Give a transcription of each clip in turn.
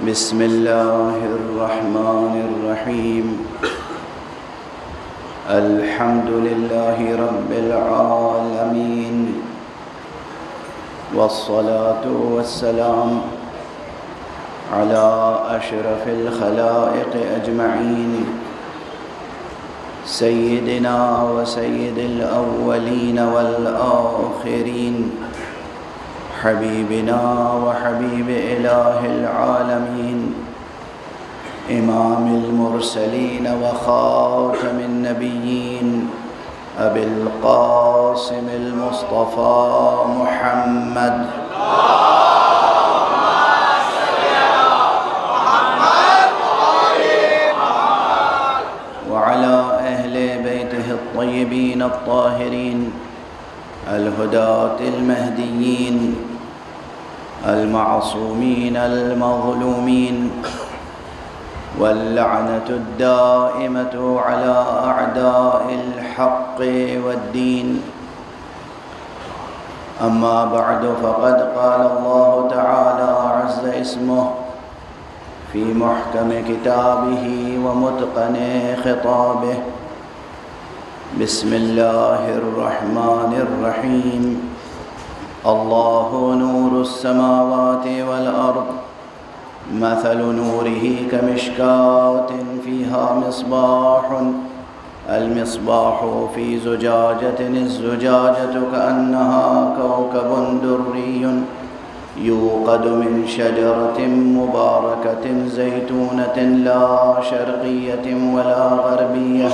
بسم الله الرحمن الرحيم. الحمد لله رب العالمين، والصلاة والسلام على أشرف الخلائق أجمعين، سيدنا وسيد الأولين والآخرين، حبيبنا وحبيب إله العالمين، إمام المرسلين وخاتم النبيين، أبي القاسم المصطفى محمد وعلى أهل بيته الطيبين الطاهرين الهداة المهديين المعصومين المظلومين، واللعنة الدائمة على أعداء الحق والدين. أما بعد، فقد قال الله تعالى عز اسمه في محكم كتابه ومتقن خطابه: بسم الله الرحمن الرحيم. الله نور السماوات والأرض، مثل نوره كمشكاة فيها مصباح، المصباح في زجاجة، الزجاجة كأنها كوكب دري يوقد من شجرة مباركة زيتونة لا شرقية ولا غربية،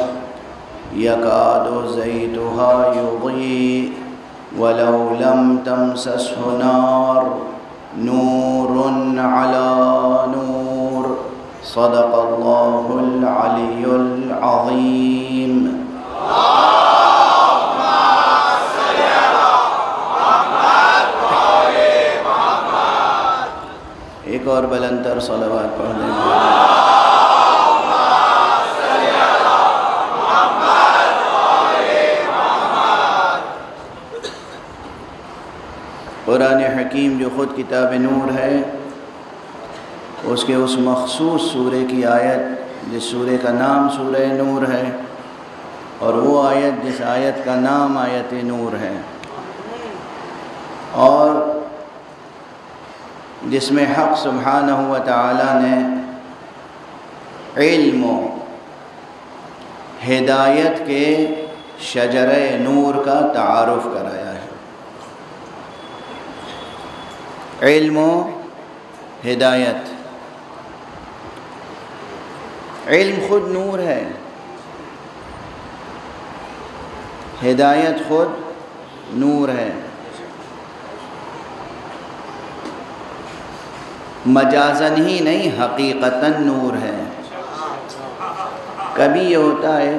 يكاد زيتها يضيء ولو لم تمسسه نار، نور على نور. صدق الله العلي العظيم. اللهم صل على محمد وآل محمد. ایک اور بلند تر صلوات پڑھ دیں. قرآن حکیم جو خود کتاب نور ہے، اس کے اس مخصوص سورے کی آیت جس سورے کا نام سورہ نور ہے، اور وہ آیت جس آیت کا نام آیت نور ہے، اور جس میں حق سبحانہ و تعالی نے علم و ہدایت کے شجرہ نور کا تعارف کرایا ہے. علم و ہدایت. علم خود نور ہے، ہدایت خود نور ہے. مجازن ہی نہیں، حقیقتاً نور ہے. کبھی یہ ہوتا ہے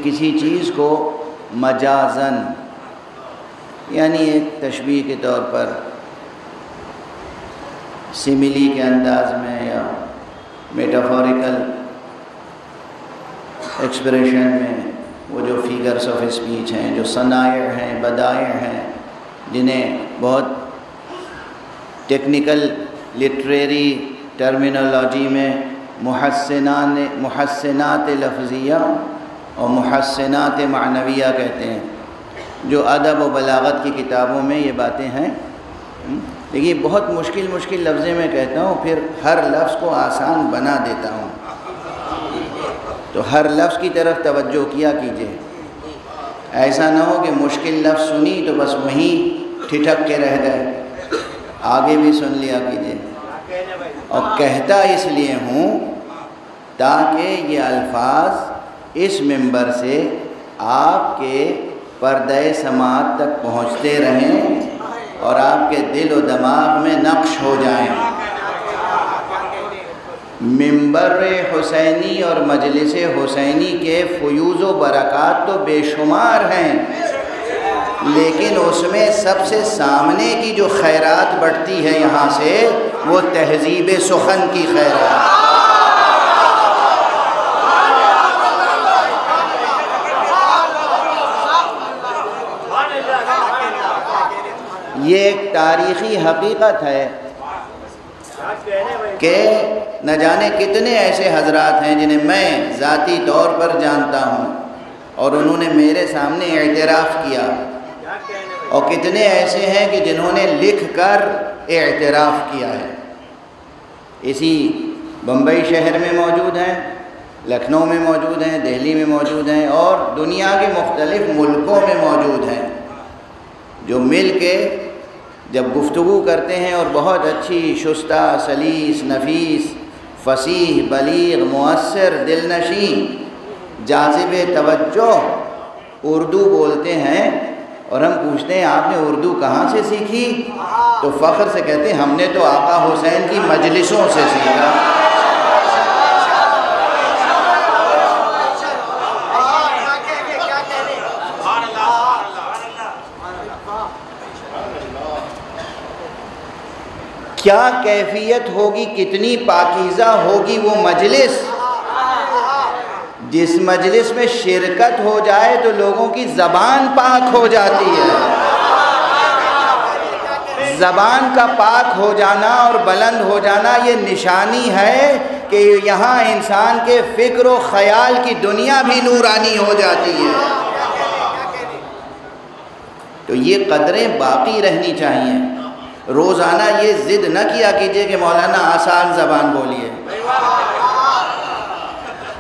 کسی چیز کو مجازن، یعنی ایک تشبیہ کے طور پر، سملی کے انداز میں یا میٹافوریکل ایکسپریشن میں، وہ جو فیگرز آف اسپیچ ہیں، جو صنائع ہیں، بدائع ہیں، جنہیں بہت ٹیکنیکل لٹریری ٹرمینالوجی میں محسنات لفظیہ اور محسنات معنویہ کہتے ہیں، جو ادب و بلاغت کی کتابوں میں یہ باتیں ہیں. دیکھیے، بہت مشکل لفظیں میں کہتا ہوں، پھر ہر لفظ کو آسان بنا دیتا ہوں، تو ہر لفظ کی طرف توجہ کیا کیجیے. ایسا نہ ہو کہ مشکل لفظ سنی تو بس وہیں ٹھٹک کے رہ گئے، آگے بھی سن لیا کیجیے. اور کہتا اس لیے ہوں تاکہ یہ الفاظ اس منبر سے آپ کے پردہ سماعت تک پہنچتے رہیں اور آپ کے دل و دماغ میں نقش ہو جائیں. منبر حسینی اور مجلس حسینی کے فیوز و برکات تو بے شمار ہیں، لیکن اس میں سب سے سامنے کی جو خیرات بڑھتی ہے یہاں سے، وہ تہذیب سخن کی خیرات. یہ ایک تاریخی حقیقت ہے کہ نہ جانے کتنے ایسے حضرات ہیں جنہیں میں ذاتی طور پر جانتا ہوں اور انہوں نے میرے سامنے اعتراف کیا، اور کتنے ایسے ہیں کہ جنہوں نے لکھ کر اعتراف کیا ہے۔ اسی بمبئی شہر میں موجود ہیں، لکھنؤ میں موجود ہیں، دہلی میں موجود ہیں، اور دنیا کے مختلف ملکوں میں موجود ہیں، جو مل کے جب گفتگو کرتے ہیں اور بہت اچھی شستہ، سلیس، نفیس، فصیح، بلیغ، مؤثر، دلنشین، جاذب توجہ اردو بولتے ہیں، اور ہم پوچھتے ہیں آپ نے اردو کہاں سے سیکھی؟ تو فخر سے کہتے ہیں ہم نے تو آقا حسین کی مجلسوں سے سیکھا۔ کیا کیفیت ہوگی، کتنی پاکیزہ ہوگی وہ مجلس جس مجلس میں شرکت ہو جائے تو لوگوں کی زبان پاک ہو جاتی ہے۔ زبان کا پاک ہو جانا اور بلند ہو جانا یہ نشانی ہے کہ یہاں انسان کے فکر و خیال کی دنیا بھی نورانی ہو جاتی ہے۔ تو یہ قدریں باقی رہنی چاہیے۔ روزانہ یہ ضد نہ کیا کیجئے کہ مولانا آسان زبان بولیے۔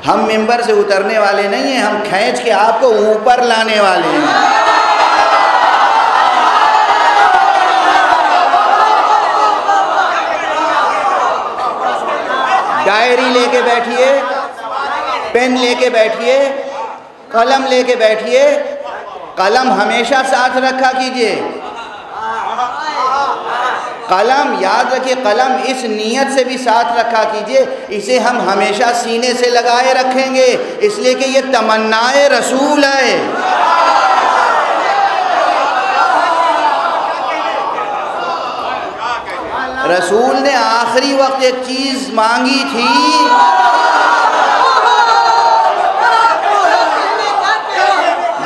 ہم ممبر سے اترنے والے نہیں ہیں، ہم کھینچ کے آپ کو اوپر لانے والے ہیں۔ ڈائری لے کے بیٹھیے، پین لے کے بیٹھیے، قلم لے کے بیٹھیے، قلم ہمیشہ ساتھ رکھا کیجئے۔ قلم یاد رکھیے، قلم اس نیت سے بھی ساتھ رکھا کیجئے، اسے ہم ہمیشہ سینے سے لگائے رکھیں گے، اس لیے کہ یہ تمنائے رسول ہے۔ رسول نے آخری وقت ایک چیز مانگی تھی،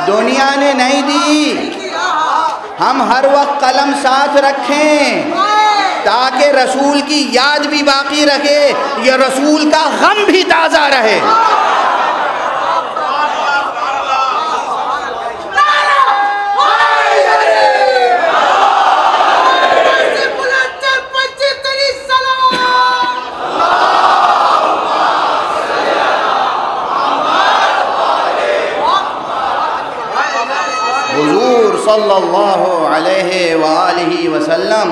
دنیا نے نہیں دی۔ ہم ہر وقت قلم ساتھ رکھیں تاکہ رسول کی یاد بھی باقی رہے، یہ رسول کا غم بھی تازہ رہے۔ حضور صلی اللہ علیہ وآلہ وسلم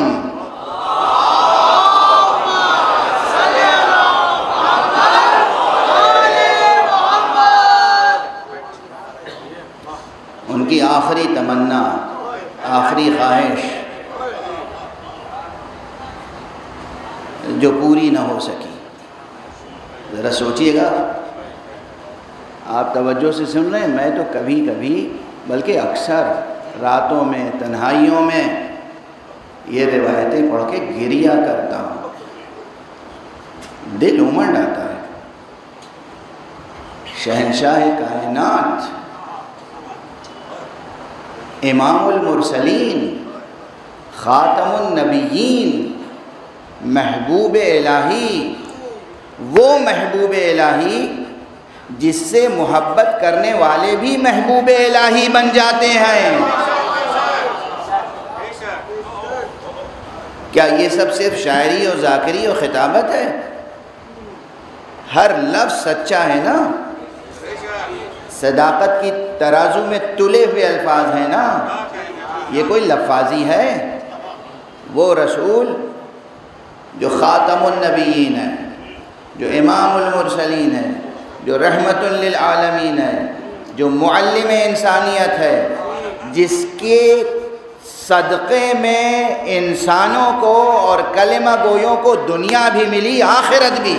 ان کی آخری تمنا، آخری خواہش جو پوری نہ ہو سکی۔ ذرا سوچئے گا، آپ توجہ سے سن رہے ہیں، میں تو کبھی کبھی بلکہ اکثر راتوں میں، تنہائیوں میں یہ روایتیں پڑھ کے گریا کرتا ہوں، دل امڑ آتا ہے۔ شہنشاہ کائنات، امام المرسلین، خاتم النبیین، محبوب الہی، وہ محبوب الہی جس سے محبت کرنے والے بھی محبوب الہی بن جاتے ہیں۔ کیا یہ سب صرف شاعری اور ذاکری اور خطابت ہے؟ ہر لفظ سچا ہے نا؟ صداقت کی ترازو میں تلے ہوئے الفاظ ہیں نا؟ یہ کوئی لفاظی ہے؟ وہ رسول جو خاتم النبیین ہے، جو امام المرسلین ہے، جو رحمت للعالمین ہے، جو معلم انسانیت ہے، جس کے صدقے میں انسانوں کو اور کلمہ گویوں کو دنیا بھی ملی، آخرت بھی۔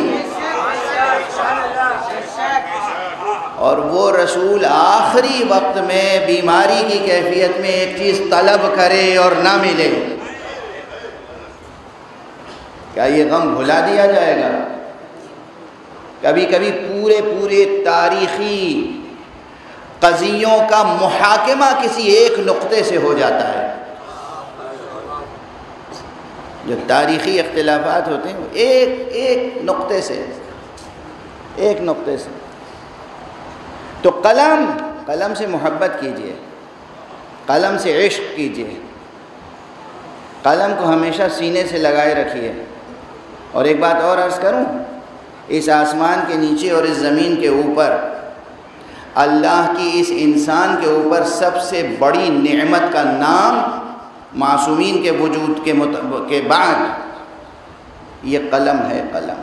اور وہ رسول آخری وقت میں بیماری کی کیفیت میں ایک چیز طلب کرے اور نہ ملے، کیا یہ غم بھلا دیا جائے گا؟ کبھی کبھی پورے تاریخی قضیوں کا محاکمہ کسی ایک نقطے سے ہو جاتا ہے۔ جو تاریخی اختلافات ہوتے ہیں ایک نقطے سے تو قلم سے محبت کیجئے، قلم سے عشق کیجئے، قلم کو ہمیشہ سینے سے لگائے رکھیے۔ اور ایک بات اور عرض کروں، اس آسمان کے نیچے اور اس زمین کے اوپر اللہ کی اس انسان کے اوپر سب سے بڑی نعمت کا نام معصومین کے وجود کے بعد یہ قلم ہے، قلم۔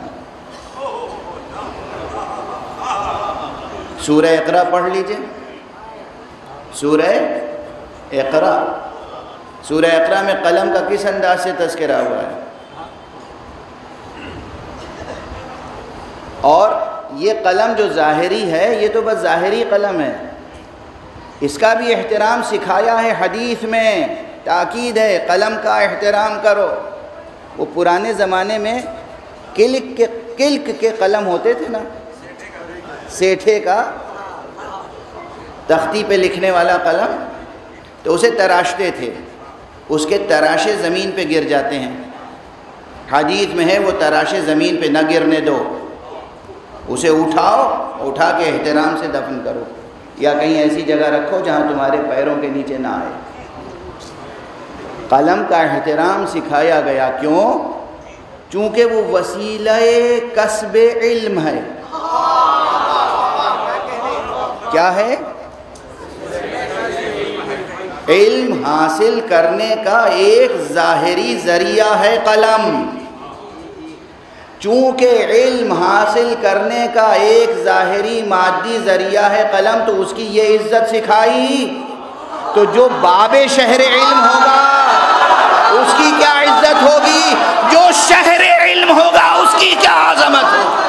سورہ اقرا پڑھ لیجئے، سورہ اقرا میں قلم کا کس انداز سے تذکرہ ہوا ہے؟ اور یہ قلم جو ظاہری ہے یہ تو بس ظاہری قلم ہے، اس کا بھی احترام سکھایا ہے حدیث میں، تاکید ہے قلم کا احترام کرو۔ وہ پرانے زمانے میں کلک کے قلم ہوتے تھے نا، سیٹھے کا تختی پہ لکھنے والا قلم، تو اسے تراشتے تھے، اس کے تراشے زمین پہ گر جاتے ہیں۔ حدیث میں ہے وہ تراشے زمین پہ نہ گرنے دو، اسے اٹھا کے احترام سے دفن کرو، یا کہیں ایسی جگہ رکھو جہاں تمہارے پیروں کے نیچے نہ آئے۔ قلم کا احترام سکھایا گیا، کیوں؟ چونکہ وہ وسیلہ کسب علم ہے۔ کیا ہے؟ علم حاصل کرنے کا ایک ظاہری ذریعہ ہے قلم۔ چونکہ علم حاصل کرنے کا ایک ظاہری مادی ذریعہ ہے قلم، تو اس کی یہ عزت سکھائی۔ تو جو باب شہر علم ہوگا اس کی کیا عزت ہوگی، جو شہر علم ہوگا اس کی کیا عظمت ہوگی۔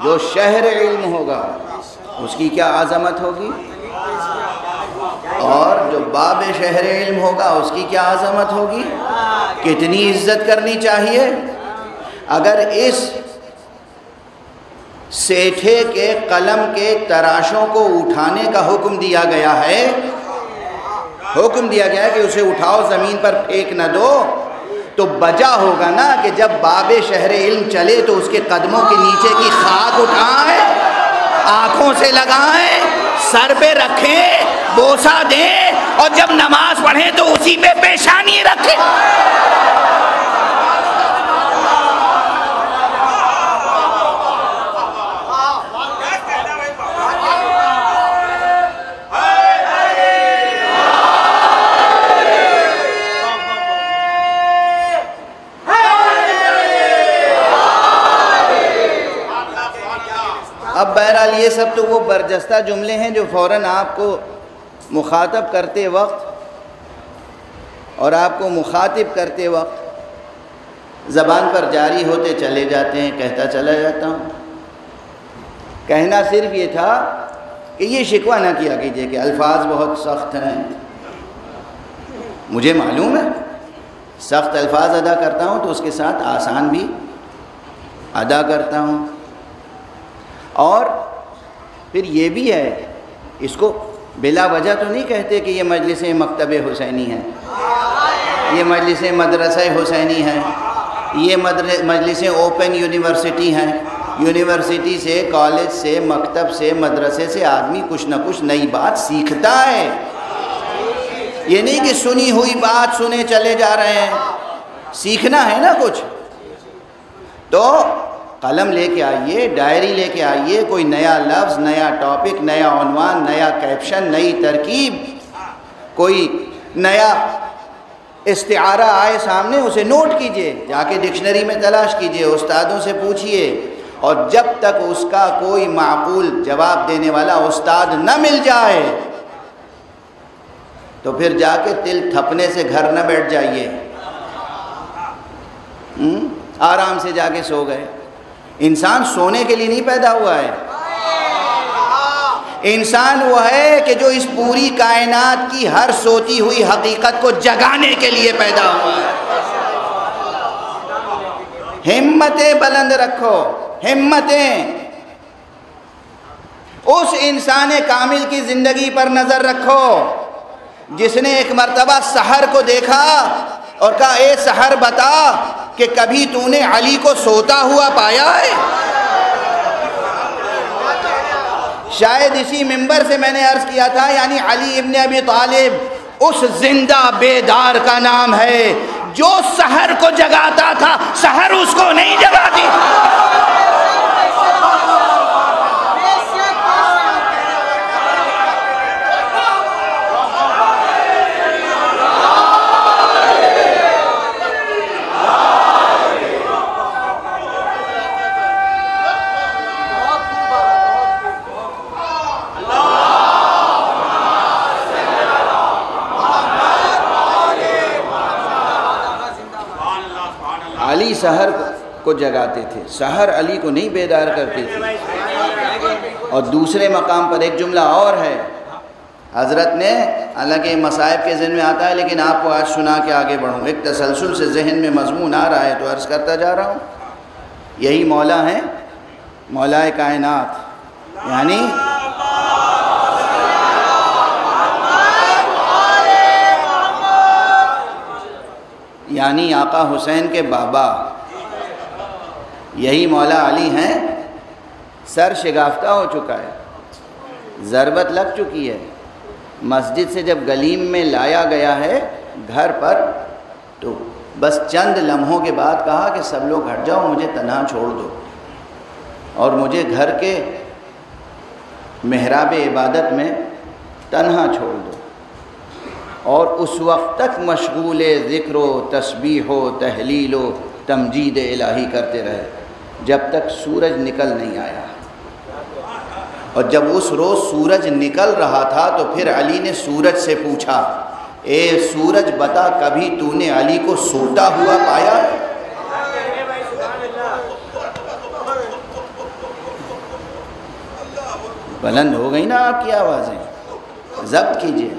جو شہر علم ہوگا اس کی کیا عظمت ہوگی، اور جو باب شہر علم ہوگا اس کی کیا عظمت ہوگی، کتنی عزت کرنی چاہیے۔ اگر اس سیٹھے کے قلم کے تراشوں کو اٹھانے کا حکم دیا گیا ہے کہ اسے اٹھاؤ، زمین پر پھینک نہ دو، تو بجا ہوگا نا کہ جب باب شہر علم چلے تو اس کے قدموں کے نیچے کی خاک اٹھائیں، آنکھوں سے لگائیں، سر پہ رکھیں، بوسہ دیں، اور جب نماز پڑھیں تو اسی پہ پیشانی رکھیں۔ اب بہرحال یہ سب تو وہ برجستہ جملے ہیں جو فوراً آپ کو مخاطب کرتے وقت اور آپ کو مخاطب کرتے وقت زبان پر جاری ہوتے چلے جاتے ہیں، کہتا چلا جاتا ہوں۔ کہنا صرف یہ تھا کہ یہ شکوہ نہ کیا کیجئے کہ الفاظ بہت سخت ہیں، مجھے معلوم ہے سخت الفاظ ادا کرتا ہوں تو اس کے ساتھ آسان بھی ادا کرتا ہوں۔ اور پھر یہ بھی ہے، اس کو بلا وجہ تو نہیں کہتے کہ یہ مجلس مکتب حسینی ہے، یہ مجلس مدرسہ حسینی ہے، یہ مجلس اوپن یونیورسٹی ہیں۔ یونیورسٹی سے، کالج سے، مکتب سے، مدرسے سے آدمی کچھ نہ کچھ نئی بات سیکھتا ہے۔ یہ نہیں کہ سنی ہوئی بات سنے چلے جا رہے ہیں، سیکھنا ہے نا کچھ۔ تو قلم لے کے آئیے، ڈائری لے کے آئیے، کوئی نیا لفظ، نیا ٹاپک، نیا عنوان، نیا کیپشن، نئی ترکیب، کوئی نیا استعارہ آئے سامنے، اسے نوٹ کیجئے، جا کے ڈکشنری میں تلاش کیجئے، استادوں سے پوچھئے، اور جب تک اس کا کوئی معقول جواب دینے والا استاد نہ مل جائے تو پھر جا کے تل تھپنے سے گھر نہ بیٹھ جائیے، آرام سے جا کے سو گئے۔ انسان سونے کے لیے نہیں پیدا ہوا ہے، انسان وہ ہے کہ جو اس پوری کائنات کی ہر سوتی ہوئی حقیقت کو جگانے کے لیے پیدا ہوا ہمتیں بلند رکھو، ہمتیں۔ اس انسان کامل کی زندگی پر نظر رکھو جس نے ایک مرتبہ سحر کو دیکھا اور کہا اے سحر بتا کہ کبھی تو نے علی کو سوتا ہوا پایا ہے؟ شاید اسی منبر سے میں نے عرض کیا تھا، یعنی علی ابن ابی طالب اس زندہ بیدار کا نام ہے جو سحر کو جگاتا تھا، سحر اس کو نہیں جگاتی۔ علی سحر کو جگاتے تھے، سحر علی کو نہیں بیدار کرتی تھی۔ اور دوسرے مقام پر ایک جملہ اور ہے، حضرت نے، حالانکہ مصائب کے ذہن میں آتا ہے لیکن آپ کو آج سنا کے آگے بڑھوں، ایک تسلسل سے ذہن میں مضمون آ رہا ہے تو عرض کرتا جا رہا ہوں۔ یہی مولا ہیں، مولا کائنات، یعنی آقا حسین کے بابا، یہی مولا علی ہیں۔ سر شگافتہ ہو چکا ہے، ضربت لگ چکی ہے، مسجد سے جب گلیم میں لایا گیا ہے گھر پر تو بس چند لمحوں کے بعد کہا کہ سب لوگ ہٹ جاؤ، مجھے تنہا چھوڑ دو اور مجھے گھر کے محراب عبادت میں تنہا چھوڑ دو۔ اور اس وقت تک مشغول ذکر و تسبیح و تحلیل و تمجید الہی کرتے رہے جب تک سورج نکل نہیں آیا۔ اور جب اس روز سورج نکل رہا تھا تو پھر علی نے سورج سے پوچھا، اے سورج بتا کبھی تو نے علی کو سوتا ہوا پایا ہے؟ بلند ہو گئی نا آپ کی آوازیں، ضبط کیجئے۔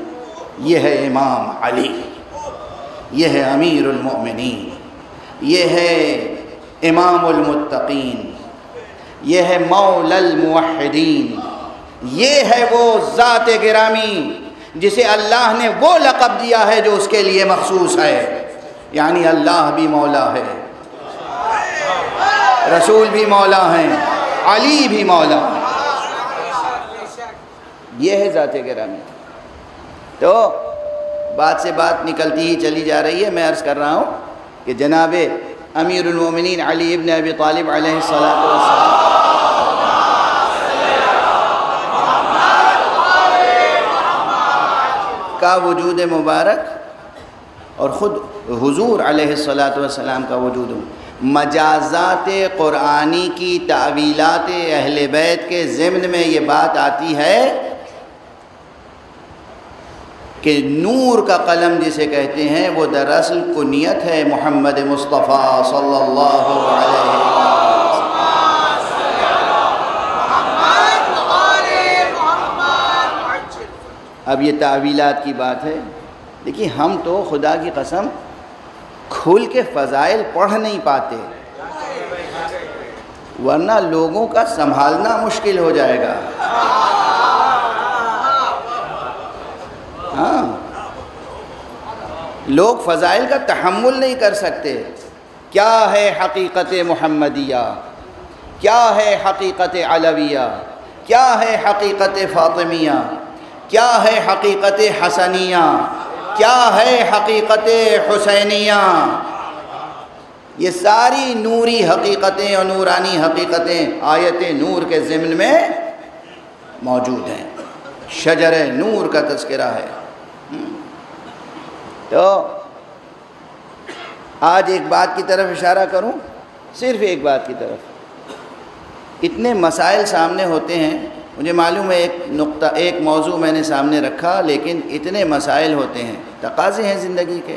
یہ ہے امام علی، یہ ہے امیر المؤمنین، یہ ہے امام المتقین، یہ ہے مولا الموحدین، یہ ہے وہ ذات گرامی جسے اللہ نے وہ لقب دیا ہے جو اس کے لیے مخصوص ہے، یعنی اللہ بھی مولا ہے، رسول بھی مولا ہیں، علی بھی مولا ہے، یہ ہے ذات گرامی۔ تو بات سے بات نکلتی ہی چلی جا رہی ہے، میں عرض کر رہا ہوں کہ جناب امیر المومنین علی ابن ابی طالب علیہ السلام کا وجود مبارک اور خود حضور علیہ السلام کا وجود مجازات قرآنی کی تعویلات اہل بیت کے ضمن میں یہ بات آتی ہے کہ نور کا قلم جسے کہتے ہیں وہ دراصل کنیت ہے محمد مصطفیٰ صلی اللہ علیہ وسلم۔ اب یہ تعویلات کی بات ہے، دیکھیے ہم تو خدا کی قسم کھل کے فضائل پڑھ نہیں پاتے، ورنہ لوگوں کا سنبھالنا مشکل ہو جائے گا۔ ہاں، لوگ فضائل کا تحمل نہیں کر سکتے۔ کیا ہے حقیقت محمدیہ، کیا ہے حقیقت علویہ، کیا ہے حقیقت فاطمیہ، کیا ہے حقیقت حسنیہ، کیا ہے حقیقت حسینیہ، یہ ساری نوری حقیقتیں اور نورانی حقیقتیں آیت نور کے ضمن میں موجود ہیں، شجر نور کا تذکرہ ہے۔ تو آج ایک بات کی طرف اشارہ کروں، صرف ایک بات کی طرف۔ اتنے مسائل سامنے ہوتے ہیں، مجھے معلوم ہے ایک موضوع میں نے سامنے رکھا، لیکن اتنے مسائل ہوتے ہیں، تقاضے ہیں زندگی کے،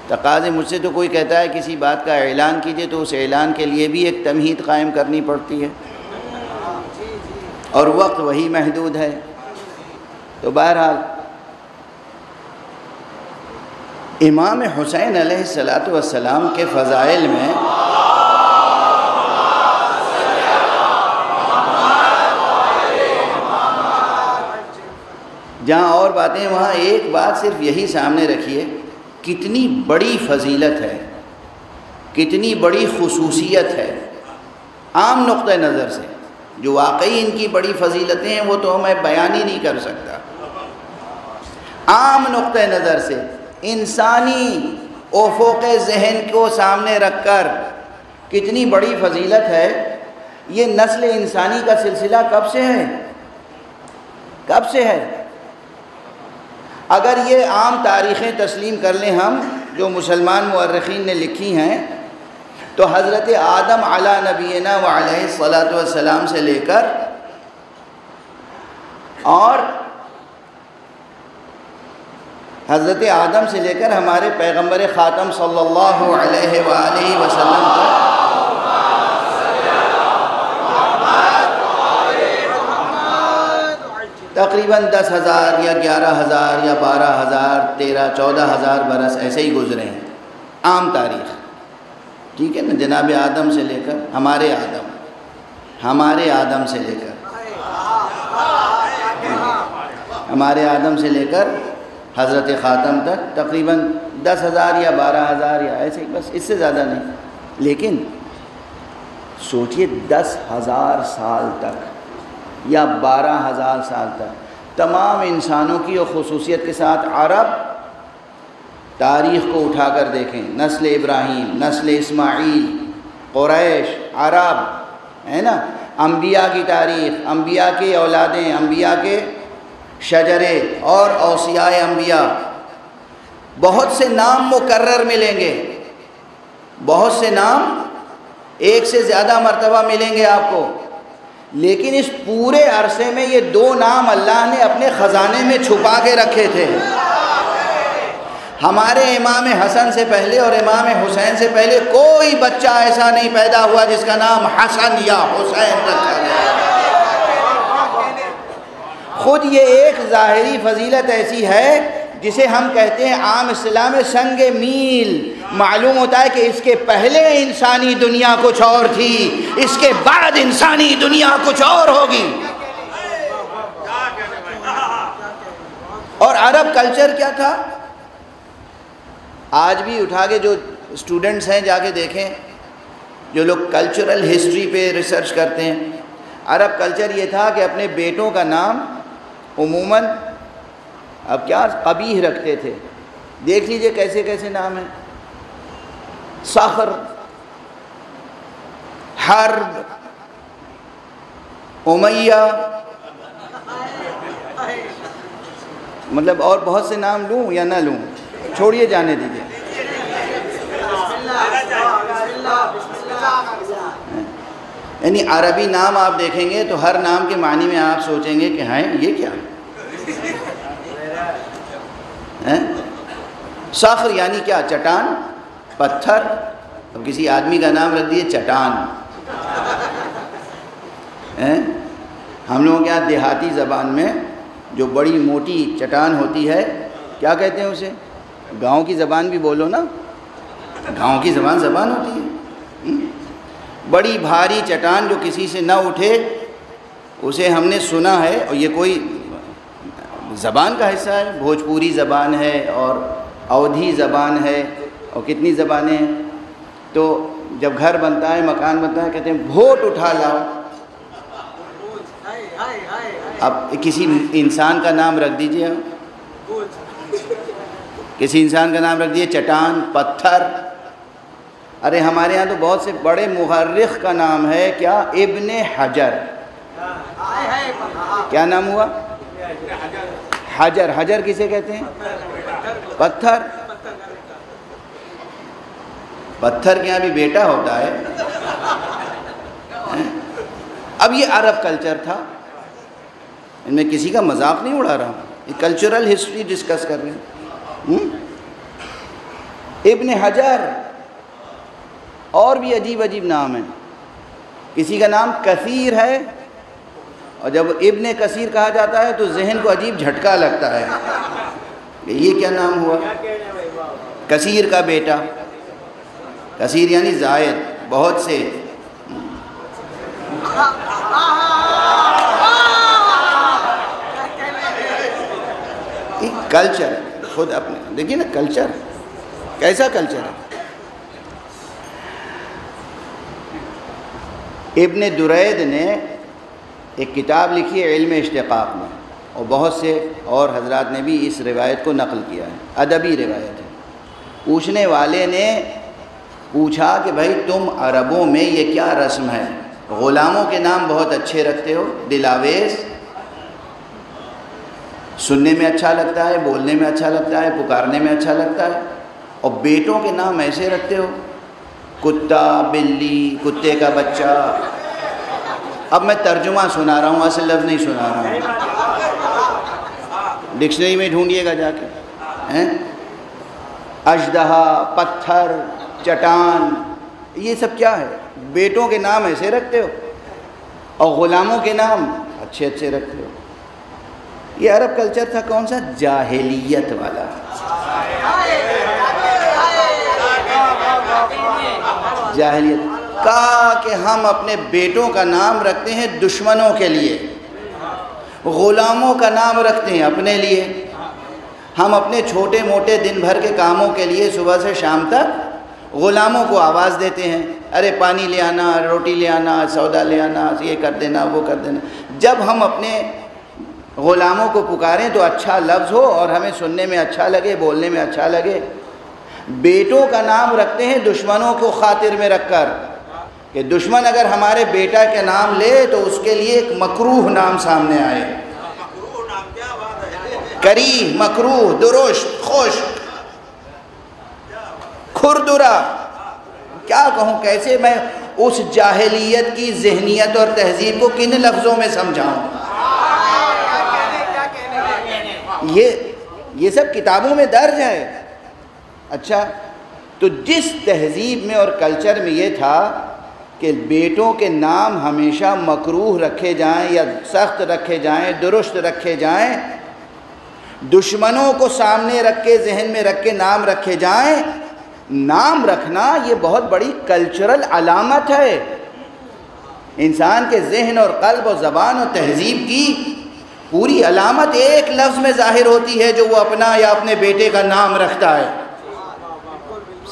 تقاضے۔ مجھ سے تو کوئی کہتا ہے کسی بات کا اعلان کیجئے تو اس اعلان کے لیے بھی ایک تمہید قائم کرنی پڑتی ہے، اور وقت وہی محدود ہے۔ تو بہرحال امام حسین علیہ السلام کے فضائل میں جہاں اور باتیں وہاں ایک بات صرف یہی سامنے رکھیے، کتنی بڑی فضیلت ہے، کتنی بڑی خصوصیت ہے عام نقطہ نظر سے، جو واقعی ان کی بڑی فضیلتیں ہیں وہ تو میں بیان ہی نہیں کر سکتا۔ عام نقطہ نظر سے انسانی افق ذہن کو سامنے رکھ کر کتنی بڑی فضیلت ہے۔ یہ نسل انسانی کا سلسلہ کب سے ہے؟ کب سے ہے؟ اگر یہ عام تاریخیں تسلیم کر لیں ہم، جو مسلمان مورخین نے لکھی ہیں، تو حضرت آدم علی نبینا وعلیہ الصلاۃ والسلام سے لے کر اور حضرت آدم سے لے کر ہمارے پیغمبر خاتم صلی اللہ علیہ وآلہ وسلم تک تقریباً 10,000 یا 11,000 یا 12,000 13 14,000 برس ایسے ہی گزرے ہیں عام تاریخ، ٹھیک ہے نا؟ جناب آدم سے لے کر ہمارے آدم سے لے کر ہمارے آدم سے لے کر حضرت خاتم تک تقریباً 10,000 یا 12,000 یا ایسے ہی، بس اس سے زیادہ نہیں۔ لیکن سوچئے 10,000 سال تک یا 12,000 سال تک تمام انسانوں کی اور خصوصیت کے ساتھ عرب تاریخ کو اٹھا کر دیکھیں، نسل ابراہیم، نسل اسماعیل، قریش، عرب، ہے نا، انبیاء کی تاریخ، انبیاء کی اولادیں، انبیاء کے شجرے اور اوصیاء انبیاء، بہت سے نام مکرر ملیں گے، بہت سے نام ایک سے زیادہ مرتبہ ملیں گے آپ کو، لیکن اس پورے عرصے میں یہ 2 نام اللہ نے اپنے خزانے میں چھپا کے رکھے تھے۔ ہمارے امام حسن سے پہلے اور امام حسین سے پہلے کوئی بچہ ایسا نہیں پیدا ہوا جس کا نام حسن یا حسین رکھا گیا۔ خود یہ ایک ظاہری فضیلت ایسی ہے جسے ہم کہتے ہیں عام اصطلاح میں سنگ میل، معلوم ہوتا ہے کہ اس کے پہلے انسانی دنیا کچھ اور تھی، اس کے بعد انسانی دنیا کچھ اور ہوگی۔ اور عرب کلچر کیا تھا؟ آج بھی اٹھا کے جو اسٹوڈنٹس ہیں جا کے دیکھیں، جو لوگ کلچرل ہسٹری پہ ریسرچ کرتے ہیں، عرب کلچر یہ تھا کہ اپنے بیٹوں کا نام عموماً اب کیا قبیح رکھتے تھے۔ دیکھ لیجئے کیسے کیسے نام ہیں، صخر، حرب، امیہ، مطلب اور بہت سے نام لوں یا نہ لوں، چھوڑیے جانے دیجئے۔ یعنی عربی نام آپ دیکھیں گے تو ہر نام کے معنی میں آپ سوچیں گے کہ ہیں یہ کیا ہے؟ صخر یعنی کیا؟ چٹان، پتھر۔ اب کسی آدمی کا نام رکھ دیے چٹان۔ ہم لوگوں کے یہاں دیہاتی زبان میں جو بڑی موٹی چٹان ہوتی ہے کیا کہتے ہیں اسے؟ گاؤں کی زبان بھی بولو نا، گاؤں کی زبان ہوتی ہے۔ بڑی بھاری چٹان جو کسی سے نہ اٹھے اسے ہم نے سنا ہے، اور یہ کوئی زبان کا حصہ ہے، بھوجپوری زبان ہے اور اودھی زبان ہے اور کتنی زبانیں ہیں۔ تو جب گھر بنتا ہے، مکان بنتا ہے، کہتے ہیں بھوٹ اٹھا لاؤ۔ اب کسی انسان کا نام رکھ دیجئے، آپ کسی انسان کا نام رکھ دیجئے چٹان، پتھر۔ ارے ہمارے ہاں تو بہت سے بڑے مورخ کا نام ہے کیا؟ ابن حجر۔ کیا نام ہوا؟ حجر۔ حجر کسے کہتے ہیں؟ پتھر۔ پتھر کے یہاں بھی بیٹا ہوتا ہے۔ اب یہ عرب کلچر تھا، ان میں کسی کا مذاق نہیں اڑا رہا، یہ کلچرل ہسٹری ڈسکس کر رہے ہیں۔ ابن حجر، اور بھی عجیب عجیب نام ہیں۔ کسی کا نام کثیر ہے، اور جب ابن کثیر کہا جاتا ہے تو ذہن کو عجیب جھٹکا لگتا ہے کہ یہ کیا نام ہوا؟ کثیر کا بیٹا، کثیر یعنی زائد، بہت سے۔ کلچر خود اپنے دیکھیے نا، کلچر کیسا کلچر ہے. ابن درید نے ایک کتاب لکھی ہے علم اشتقاق میں، اور بہت سے اور حضرات نے بھی اس روایت کو نقل کیا ہے، ادبی روایت ہے. پوچھنے والے نے پوچھا کہ بھائی تم عربوں میں یہ کیا رسم ہے، غلاموں کے نام بہت اچھے رکھتے ہو، دلاویز، سننے میں اچھا لگتا ہے، بولنے میں اچھا لگتا ہے، پکارنے میں اچھا لگتا ہے، اور بیٹوں کے نام ایسے رکھتے ہو، کتا، بلی، کتے کا بچہ. اب میں ترجمہ سنا رہا ہوں، اصل لفظ نہیں سنا رہا ہوں، ڈکشنری میں ڈھونڈیے گا جا کے. اژدہا، پتھر، چٹان، یہ سب کیا ہے؟ بیٹوں کے نام ایسے رکھتے ہو اور غلاموں کے نام اچھے اچھے رکھتے ہو. یہ عرب کلچر تھا کون سا؟ جاہلیت والا. جاہلیت. کہا کہ ہم اپنے بیٹوں کا نام رکھتے ہیں دشمنوں کے لیے، غلاموں کا نام رکھتے ہیں اپنے لیے. ہم اپنے چھوٹے موٹے دن بھر کے کاموں کے لیے صبح سے شام تک غلاموں کو آواز دیتے ہیں، ارے پانی لے آنا، روٹی لے آنا، سودا لے آنا، یہ کر دینا، وہ کر دینا. جب ہم اپنے غلاموں کو پکاریں تو اچھا لفظ ہو اور ہمیں سننے میں اچھا لگے، بولنے میں اچھا لگے. بیٹوں کا نام رکھتے ہیں دشمنوں کو خاطر میں رکھ کر، کہ دشمن اگر ہمارے بیٹا کے نام لے تو اس کے لیے ایک مکروہ نام سامنے آئے. کریہ، مکروہ، درشت، خشک، کھردرا. کیا کہوں، کیسے میں اس جاہلیت کی ذہنیت اور تہذیب کو کن لفظوں میں سمجھاؤں. یہ سب کتابوں میں درج ہے. اچھا، تو جس تہذیب میں اور کلچر میں یہ تھا کہ بیٹوں کے نام ہمیشہ مکروہ رکھے جائیں یا سخت رکھے جائیں، درست رکھے جائیں، دشمنوں کو سامنے رکھ کے، ذہن میں رکھ کے نام رکھے جائیں. نام رکھنا یہ بہت بڑی کلچرل علامت ہے. انسان کے ذہن اور قلب اور زبان اور تہذیب کی پوری علامت ایک لفظ میں ظاہر ہوتی ہے جو وہ اپنا یا اپنے بیٹے کا نام رکھتا ہے.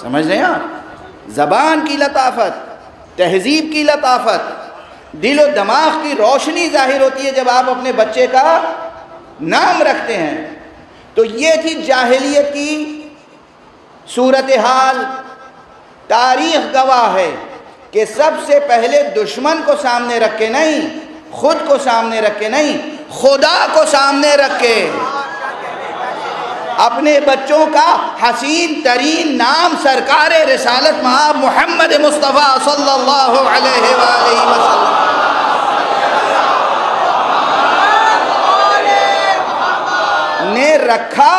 سمجھ رہے ہیں آپ؟ زبان کی لطافت، تہذیب کی لطافت، دل و دماغ کی روشنی ظاہر ہوتی ہے جب آپ اپنے بچے کا نام رکھتے ہیں. تو یہ تھی جاہلیت کی صورتحال. تاریخ گواہ ہے کہ سب سے پہلے دشمن کو سامنے رکھ کے نہیں، خود کو سامنے رکھ کے نہیں، خدا کو سامنے رکھ کے اپنے بچوں کا حسین ترین نام سرکار رسالت مآب محمد مصطفیٰ صلی اللہ علیہ وآلہ وسلم نے رکھا،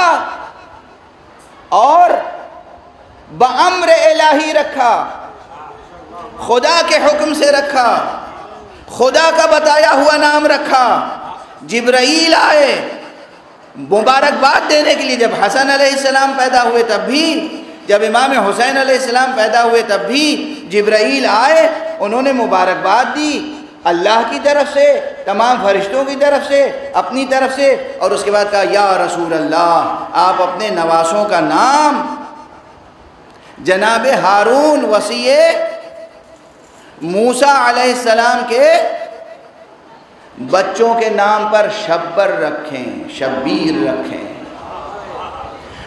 اور بأمر الہی رکھا، خدا کے حکم سے رکھا، خدا کا بتایا ہوا نام رکھا. جبرائیل آئے مبارکباد دینے کے لیے. جب حسن علیہ السلام پیدا ہوئے تب بھی، جب امام حسین علیہ السلام پیدا ہوئے تب بھی جبرائیل آئے، انہوں نے مبارکباد دی اللہ کی طرف سے، تمام فرشتوں کی طرف سے، اپنی طرف سے. اور اس کے بعد کہا یا رسول اللہ، آپ اپنے نواسوں کا نام جناب ہارون وصی موسیٰ علیہ السلام کے بچوں کے نام پر شبر رکھیں، شبیر رکھیں.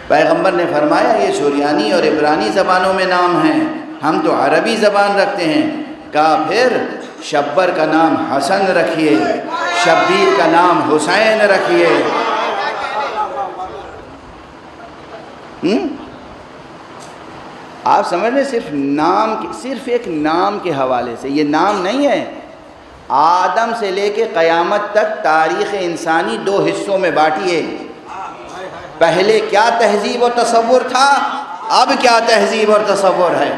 پیغمبر نے فرمایا یہ سریانی اور عبرانی زبانوں میں نام ہیں، ہم تو عربی زبان رکھتے ہیں. کہا پھر شبر کا نام حسن رکھیے، شبیر کا نام حسین رکھیے. آپ سمجھ لیں، صرف ایک نام کے حوالے سے، یہ نام نہیں ہے. آدم سے لے کے قیامت تک تاریخ انسانی دو حصوں میں بانٹیے. پہلے کیا تہذیب و تصور تھا، اب کیا تہذیب اور تصور ہے.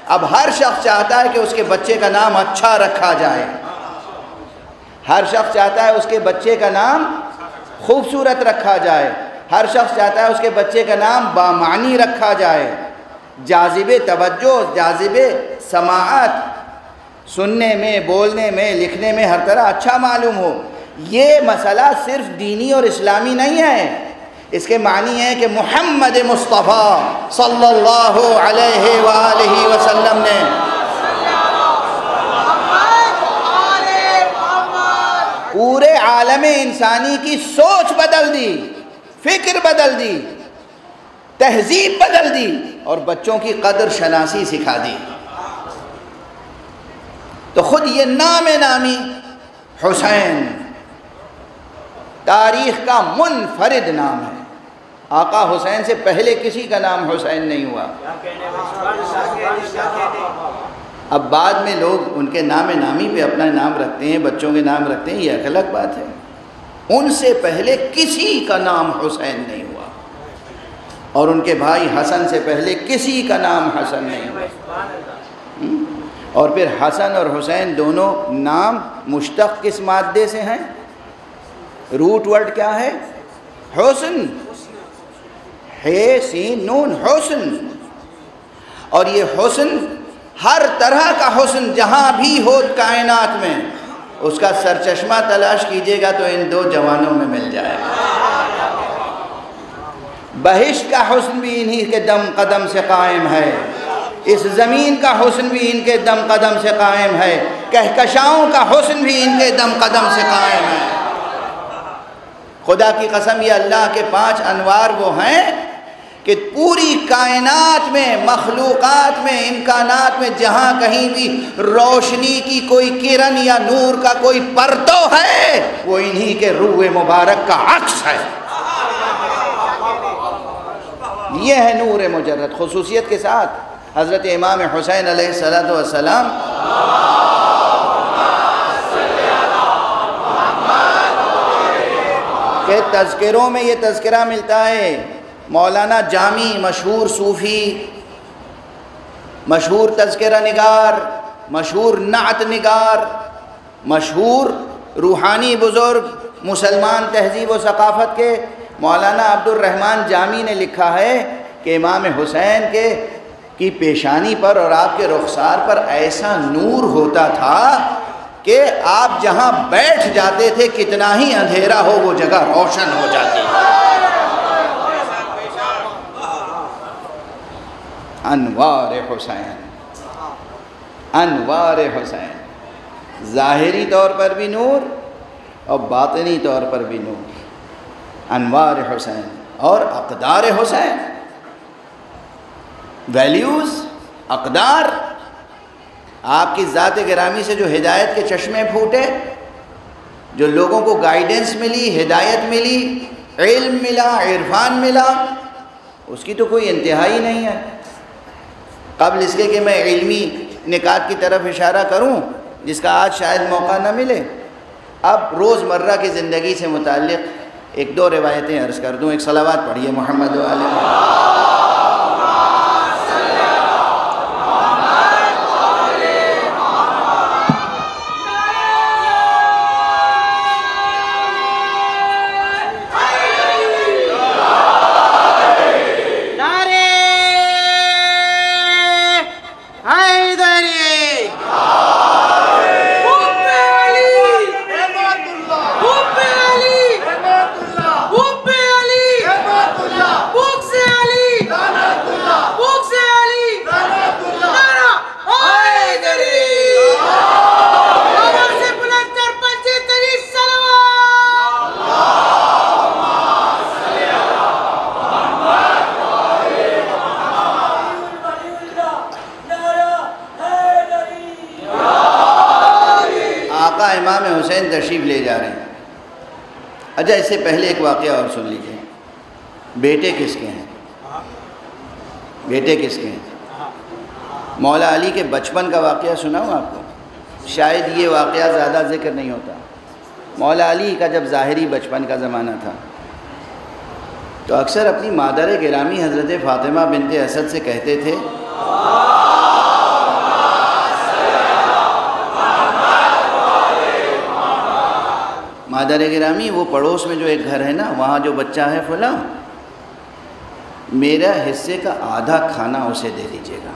اب ہر شخص چاہتا ہے کہ اس کے بچے کا نام اچھا رکھا جائے، ہر شخص چاہتا ہے اس کے بچے کا نام خوبصورت رکھا جائے، ہر شخص چاہتا ہے اس کے بچے کا نام بامعنی رکھا جائے، جاذب توجہ، جاذب سماعت، سننے میں، بولنے میں، لکھنے میں ہر طرح اچھا معلوم ہو. یہ مسئلہ صرف دینی اور اسلامی نہیں ہے، اس کے معنی ہے کہ محمد مصطفیٰ صلی اللہ علیہ وآلہ وسلم نے پورے عالم انسانی کی سوچ بدل دی، فکر بدل دی، تہذیب بدل دی اور بچوں کی قدر شناسی سکھا دی۔ تو خود یہ نام نامی حسین تاریخ کا منفرد نام ہے۔ آقا حسین سے پہلے کسی کا نام حسین نہیں ہوا۔ اب بعد میں لوگ ان کے نام نامی پہ اپنا نام رکھتے ہیں، بچوں کے نام رکھتے ہیں، یہ ایک الگ بات ہے۔ ان سے پہلے کسی کا نام حسین نہیں ہوا، اور ان کے بھائی حسن سے پہلے کسی کا نام حسن نہیں ہوا۔ اور پھر حسن اور حسین دونوں نام مشتق کس مادے سے ہیں؟ روٹ ورڈ کیا ہے؟ حسن، ہے سین نون، حسن۔ اور یہ حسن ہر طرح کا حسن جہاں بھی ہو کائنات میں، اس کا سرچشمہ تلاش کیجئے گا تو ان دو جوانوں میں مل جائے گا۔ بہشت کا حسن بھی انہی کے دم قدم سے قائم ہے، اس زمین کا حسن بھی ان کے دم قدم سے قائم ہے، کہکشاؤں کا حسن بھی ان کے دم قدم سے قائم ہے۔ خدا کی قسم یہ اللہ کے 5 انوار وہ ہیں کہ پوری کائنات میں، مخلوقات میں، امکانات میں جہاں کہیں بھی روشنی کی کوئی کرن یا نور کا کوئی پرتو ہے، وہ انہی کے روح مبارک کا عکس ہے۔ یہ ہے نور مجرد، خصوصیت کے ساتھ حضرت امام حسین علیہ السلام کے تذکروں میں یہ تذکرہ ملتا ہے۔ مولانا جامی مشہور صوفی، مشہور تذکرہ نگار، مشہور نعت نگار، مشہور روحانی بزرگ، مسلمان تہذیب و ثقافت کے مولانا عبد الرحمن جامی نے لکھا ہے کہ امام حسین کی پیشانی پر اور آپ کے رخسار پر ایسا نور ہوتا تھا کہ آپ جہاں بیٹھ جاتے تھے کتنا ہی اندھیرا ہو وہ جگہ روشن ہو جاتی ہے۔ انوار حسین، انوار حسین، ظاہری طور پر بھی نور اور باطنی طور پر بھی نور۔ انوار حسین اور اقدار حسین، ویلیوز، اقدار، آپ کی ذات گرامی سے جو ہدایت کے چشمے پھوٹے، جو لوگوں کو گائیڈنس ملی، ہدایت ملی، علم ملا، عرفان ملا، اس کی تو کوئی انتہائی نہیں ہے۔ قبل اس کے کہ میں علمی نکات کی طرف اشارہ کروں جس کا آج شاید موقع نہ ملے، اب روزمرہ کی زندگی سے متعلق 1-2 روایتیں عرض کر دوں۔ ایک صلوات پڑھیے محمد و آل محمد۔ امام حسین تشریف لے جا رہے ہیں۔ اچھا اس سے پہلے ایک واقعہ اور سن لیجئے۔ بیٹے کس کے ہیں؟ بیٹے کس کے ہیں؟ مولا علی کے بچپن کا واقعہ سناؤں آپ کو؟ شاید یہ واقعہ زیادہ ذکر نہیں ہوتا۔ مولا علی کا جب ظاہری بچپن کا زمانہ تھا تو اکثر اپنی مادر گرامی حضرت فاطمہ بنت اسد سے کہتے تھے مادر گرامی وہ پڑوس میں جو ایک گھر ہے نا وہاں جو بچہ ہے فلاں، میرا حصے کا آدھا کھانا اسے دے دیجیے گا۔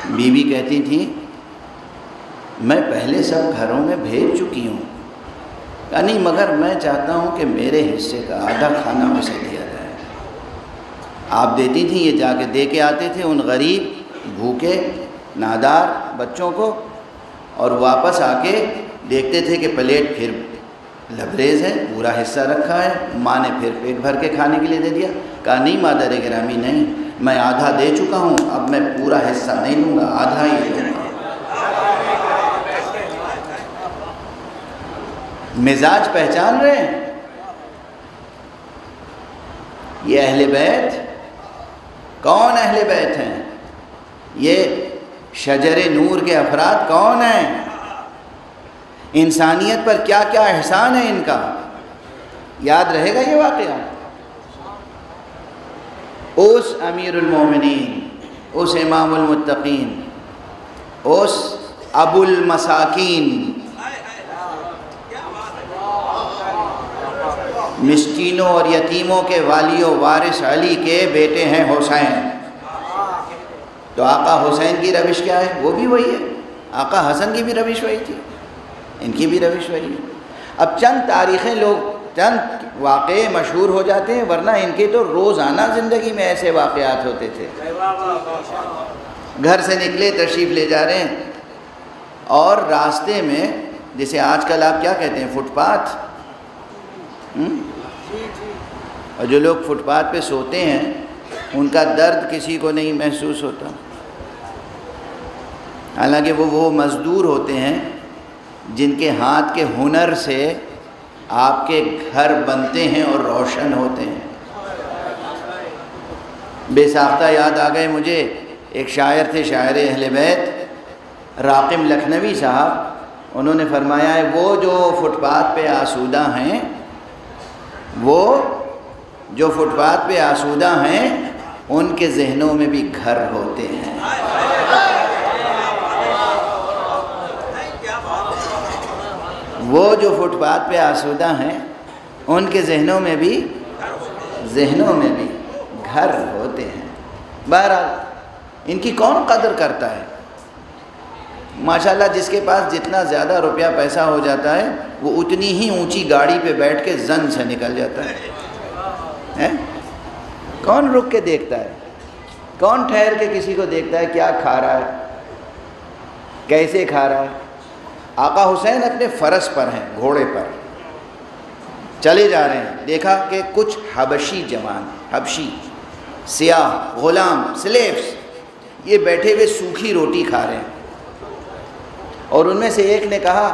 بیوی کہتی تھی میں پہلے سب گھروں میں بھیج چکی ہوں، کہا نہیں مگر میں چاہتا ہوں کہ میرے حصے کا آدھا کھانا اسے دیا جائے۔ آپ دیتی تھیں، یہ جا کے دے کے آتے تھے ان غریب بھوکے نادار بچوں کو، اور واپس آ کے دیکھتے تھے کہ پلیٹ پھر لبریز ہے، پورا حصہ رکھا ہے، ماں نے پھر پیٹ بھر کے کھانے کے لیے دے دیا۔ کہا نہیں مادر گرامی نہیں، میں آدھا دے چکا ہوں، اب میں پورا حصہ نہیں لوں گا، آدھا ہی لوں گا۔ مزاج پہچان رہے ہیں؟ یہ اہل بیت کون اہل بیت ہیں؟ یہ شجر نور کے افراد کون ہیں؟ انسانیت پر کیا کیا احسان ہے ان کا، یاد رہے گا یہ واقعہ۔ اس امیر المومنین، اس امام المتقین، اس ابو المساکین، مسکینوں اور یتیموں کے والی و وارث علی کے بیٹے ہیں حسین۔ تو آقا حسین کی روش کیا ہے؟ وہ بھی وہی ہے۔ آقا حسن کی بھی روش وہی تھی، ان کی بھی روش وہی ہے۔ اب چند تاریخیں لوگ، چند واقعے مشہور ہو جاتے ہیں، ورنہ ان کے تو روزانہ زندگی میں ایسے واقعات ہوتے تھے۔ گھر سے نکلے، تشریف لے جا رہے ہیں، اور راستے میں جسے آج کل آپ کیا کہتے ہیں، فٹ پاتھ، اور جو لوگ فٹ پاتھ پہ سوتے ہیں ان کا درد کسی کو نہیں محسوس ہوتا، حالانکہ وہ مزدور ہوتے ہیں جن کے ہاتھ کے ہنر سے آپ کے گھر بنتے ہیں اور روشن ہوتے ہیں۔ بے ساختہ یاد آ گئے مجھے، ایک شاعر تھے، شاعر اہل بیت راقم لکھنوی صاحب، انہوں نے فرمایا ہے وہ جو فٹ پاتھ پہ آسودہ ہیں، وہ جو فٹ پاتھ پہ آسودہ ہیں ان کے ذہنوں میں بھی گھر ہوتے ہیں۔ وہ جو فٹ پاتھ پہ آسودہ ہیں ان کے ذہنوں میں بھی گھر ہوتے ہیں۔ بہرحال ان کی کون قدر کرتا ہے؟ ماشاءاللہ جس کے پاس جتنا زیادہ روپیہ پیسہ ہو جاتا ہے وہ اتنی ہی اونچی گاڑی پہ بیٹھ کے زن سے نکل جاتا ہے۔ کون رک کے دیکھتا ہے؟ کون ٹھہر کے کسی کو دیکھتا ہے کیا کھا رہا ہے، کیسے کھا رہا ہے؟ آقا حسین اپنے فرس پر ہیں، گھوڑے پر چلے جا رہے ہیں، دیکھا کہ کچھ حبشی جوان، حبشی سیاہ غلام، سلیوز، یہ بیٹھے ہوئے سوکھی روٹی کھا رہے ہیں، اور ان میں سے ایک نے کہا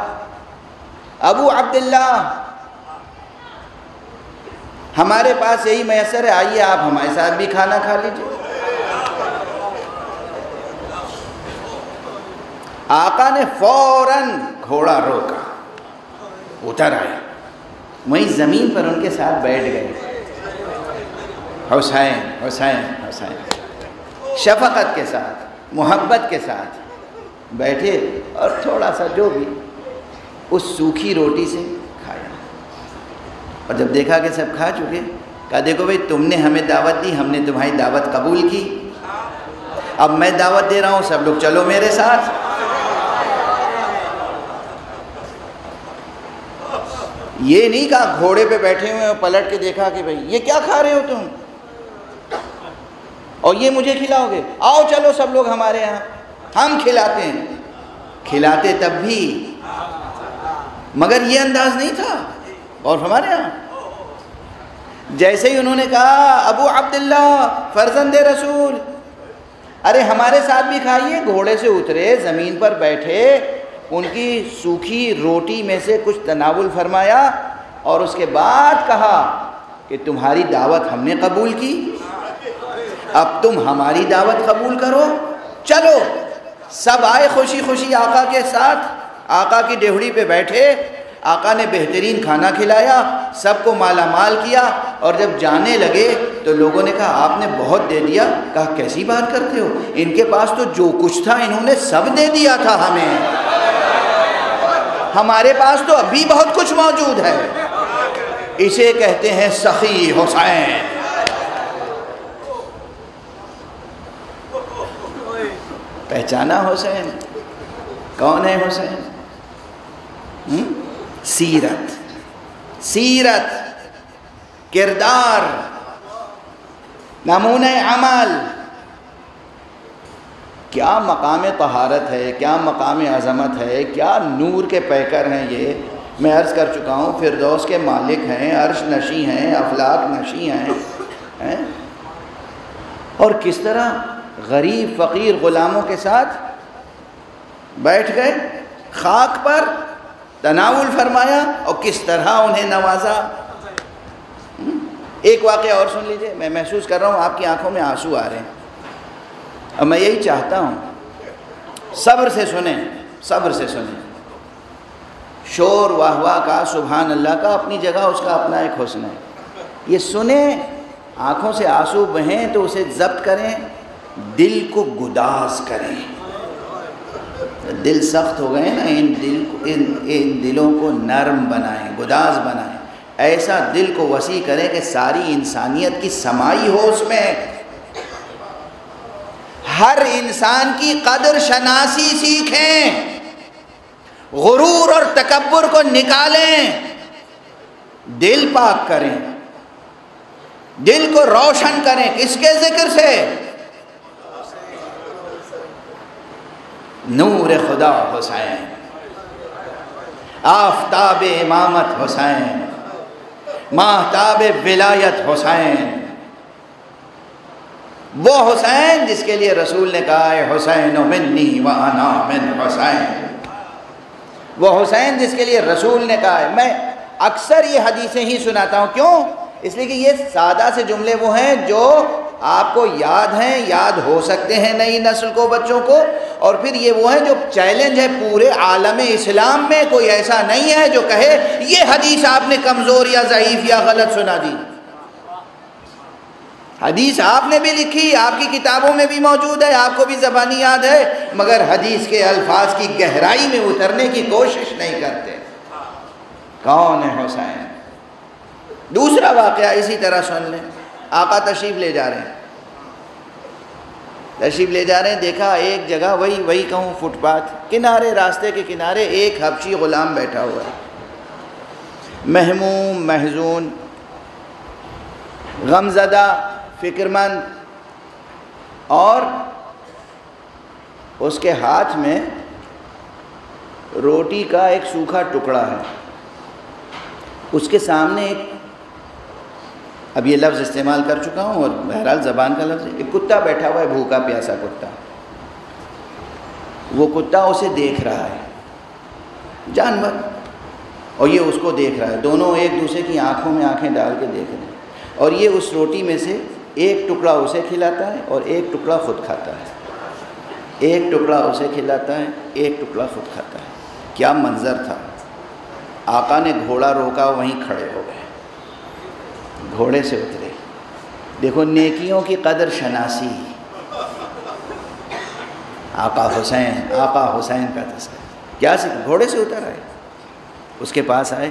ابو عبداللہ ہمارے پاس یہی میسر ہے، آئیے آپ ہمارے ساتھ بھی کھانا کھا لیجیے۔ آقا نے فوراً گھوڑا روکا، اتر آئے، وہیں زمین پر ان کے ساتھ بیٹھ گئے۔ حسین حسین حسین، شفقت کے ساتھ، محبت کے ساتھ بیٹھے، اور تھوڑا سا جو بھی اس سوکھی روٹی سے کھایا، اور جب دیکھا کہ سب کھا چکے، کہا دیکھو بھئی تم نے ہمیں دعوت دی، ہم نے تمہاری دعوت قبول کی، اب میں دعوت دے رہا ہوں، سب لوگ چلو میرے ساتھ۔ یہ نہیں کہا گھوڑے پہ بیٹھے ہوئے اور پلٹ کے دیکھا کہ بھئی یہ کیا کھا رہے ہو تم، اور یہ مجھے کھلاؤ گے، آؤ چلو سب لوگ ہمارے یہاں، ہم کھلاتے ہیں۔ کھلاتے تب بھی، مگر یہ انداز نہیں تھا۔ اور ہمارے یہاں جیسے ہی انہوں نے کہا ابو عبداللہ فرزند رسول، ارے ہمارے ساتھ بھی کھائیے، گھوڑے سے اترے، زمین پر بیٹھے، ان کی سوکھی روٹی میں سے کچھ تناول فرمایا، اور اس کے بعد کہا کہ تمہاری دعوت ہم نے قبول کی، اب تم ہماری دعوت قبول کرو، چلو۔ سب آئے خوشی خوشی آقا کے ساتھ، آقا کی ڈیہڑی پہ بیٹھے، آقا نے بہترین کھانا کھلایا، سب کو مالا مال کیا، اور جب جانے لگے تو لوگوں نے کہا آپ نے بہت دے دیا۔ کہا کیسی بات کرتے ہو، ان کے پاس تو جو کچھ تھا انہوں نے سب دے دیا تھا ہمیں، ہمارے پاس تو ابھی بہت کچھ موجود ہے۔ اسے کہتے ہیں سخی حسین۔ پہچانا حسین؟ کون ہے حسین؟ سیرت سیرت، کردار، نمونہ عمل، کیا مقام طہارت ہے، کیا مقام عظمت ہے، کیا نور کے پیکر ہیں یہ. میں عرض کر چکا ہوں فردوس کے مالک ہیں، عرش نشیں ہیں، افلاک نشیں ہیں. اور کس طرح غریب فقیر غلاموں کے ساتھ بیٹھ گئے، خاک پر تناول فرمایا اور کس طرح انہیں نوازا. ایک واقعہ اور سن لیجئے. میں محسوس کر رہا ہوں آپ کی آنکھوں میں آنسو آ رہے ہیں، اور میں یہی چاہتا ہوں صبر سے سنیں، صبر سے سنیں. شور واہ واہ کا، سبحان اللہ کا اپنی جگہ اس کا اپنا ایک حسن ہے. یہ سنیں، آنکھوں سے آنسو بہیں تو اسے ضبط کریں، دل کو گداز کریں. دل سخت ہو گئے نا، ان دلوں کو نرم بنائیں، گداز بنائیں. ایسا دل کو وسیع کریں کہ ساری انسانیت کی سمائی ہو اس میں. ہر انسان کی قدر شناسی سیکھیں، غرور اور تکبر کو نکالیں، دل پاک کریں، دل کو روشن کریں. کس کے ذکر سے؟ نور خدا حسین، آفتاب امامت حسین، ماہتاب ولایت حسین. وہ حسین جس کے لیے رسول نے کہا ہے حسین منی وانا من حسین. وہ حسین جس کے لیے رسول نے کہا ہے. میں اکثر یہ حدیثیں ہی سناتا ہوں. کیوں؟ اس لیے کہ یہ سادہ سے جملے وہ ہیں جو آپ کو یاد ہیں، یاد ہو سکتے ہیں نئی نسل کو، بچوں کو. اور پھر یہ وہ ہیں جو چیلنج ہے پورے عالم اسلام میں. کوئی ایسا نہیں ہے جو کہے یہ حدیث آپ نے کمزور یا ضعیف یا غلط سنا دی. حدیث آپ نے بھی لکھی، آپ کی کتابوں میں بھی موجود ہے، آپ کو بھی زبانی یاد ہے، مگر حدیث کے الفاظ کی گہرائی میں اترنے کی کوشش نہیں کرتے. کون ہے حسین؟ دوسرا واقعہ اسی طرح سن لیں. آقا تشریف لے جا رہے ہیں، تشریف لے جا رہے ہیں. دیکھا ایک جگہ، وہی کہوں فٹ پاتھ کنارے، راستے کے کنارے ایک حبشی غلام بیٹھا ہوا ہے، مہموم، محزون، غمزدہ، فکر مند. اور اس کے ہاتھ میں روٹی کا ایک سوکھا ٹکڑا ہے. اس کے سامنے اب یہ لفظ استعمال کر چکا ہوں اور بہرحال زبان کا لفظ ہے، ایک کتا بیٹھا ہوا ہے، بھوکا پیاسا کتا. وہ کتا اسے دیکھ رہا ہے، جانور، اور یہ اس کو دیکھ رہا ہے. دونوں ایک دوسرے کی آنکھوں میں آنکھیں ڈال کے دیکھ رہے ہیں. اور یہ اس روٹی میں سے ایک ٹکڑا اسے کھلاتا ہے اور ایک ٹکڑا خود کھاتا ہے. ایک ٹکڑا اسے کھلاتا ہے، ایک ٹکڑا خود کھاتا ہے. کیا منظر تھا! آقا نے گھوڑا روکا، وہیں کھڑے ہو گئے، گھوڑے سے اترے. دیکھو نیکیوں کی قدر شناسی. آقا حسین کا تذکرہ. کیا گھوڑے سے اتر آئے، اس کے پاس آئے.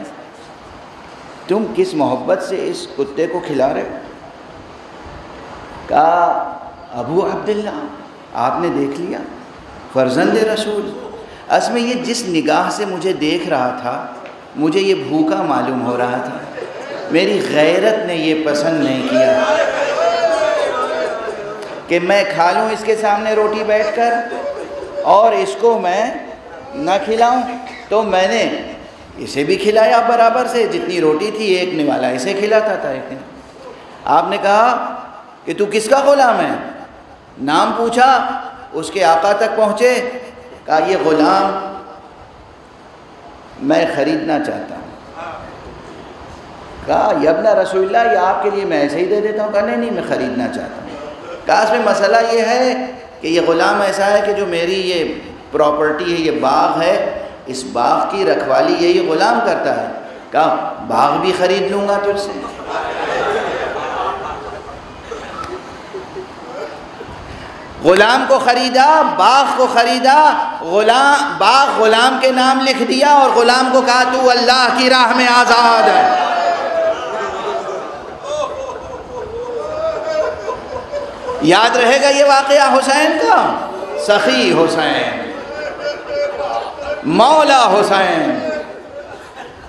تم کس محبت سے اس کتے کو کھلا رہے ہو؟ کہا ابو عبداللہ، آپ نے دیکھ لیا، فرزند رسول. اصل میں یہ جس نگاہ سے مجھے دیکھ رہا تھا، مجھے یہ بھوکا معلوم ہو رہا تھا. میری غیرت نے یہ پسند نہیں کیا کہ میں کھا لوں اس کے سامنے روٹی بیٹھ کر اور اس کو میں نہ کھلاؤں. تو میں نے اسے بھی کھلایا برابر سے، جتنی روٹی تھی ایک نوالا اسے کھلاتا تھا. ایک نے آپ نے کہا کہ تو کس کا غلام ہے؟ نام پوچھا، اس کے آقا تک پہنچے. کہا یہ غلام میں خریدنا چاہتا ہوں. کہا یا ابن رسول اللہ، یہ آپ کے لیے میں ایسے ہی دے دیتا ہوں. کہا نہیں میں خریدنا چاہتا ہوں. کہا اس میں مسئلہ یہ ہے کہ یہ غلام ایسا ہے کہ جو میری یہ پراپرٹی ہے، یہ باغ ہے، اس باغ کی رکھوالی یہی غلام کرتا ہے. کہا باغ بھی خرید لوں گا تجھ سے. غلام کو خریدا، باغ کو خریدا. باغ غلام کے نام لکھ دیا اور غلام کو کہا تو اللہ کی راہ میں آزاد ہے. یاد رہے گا یہ واقعہ حسین کا. سخی حسین، مولا حسین،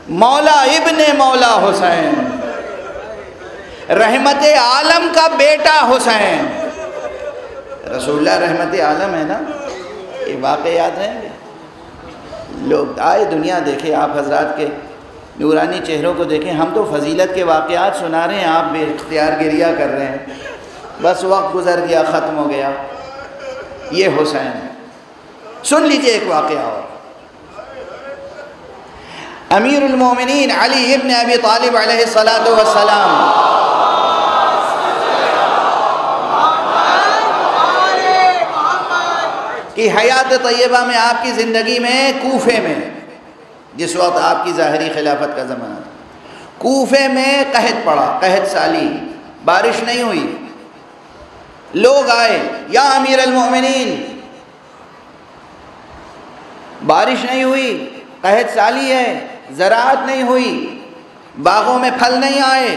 مولا ابن مولا حسین، رحمت عالم کا بیٹا حسین۔ رسول اللہ رحمت عالم ہے نا، یہ واقعہ یاد رہیں گے؟ لوگ آئے دنیا دیکھے، آپ حضرات کے نورانی چہروں کو دیکھیں، ہم تو فضیلت کے واقعات سنا رہے ہیں، آپ بے اختیار گریہ کر رہے ہیں، بس وقت گزر گیا، ختم ہو گیا۔ یہ حسین ہے۔ سن لیجئے ایک واقعہ اور۔ امیر المومنین علی ابن ابی طالب علیہ السلام کی حیات طیبہ میں، آپ کی زندگی میں، کوفے میں، جس وقت آپ کی ظاہری خلافت کا زمانہ تھا، کوفے میں قحط پڑا، قحط سالی، بارش نہیں ہوئی۔ لوگ آئے، یا امیر المومنین، بارش نہیں ہوئی، قحط سالی ہے، زراعت نہیں ہوئی، باغوں میں پھل نہیں آئے۔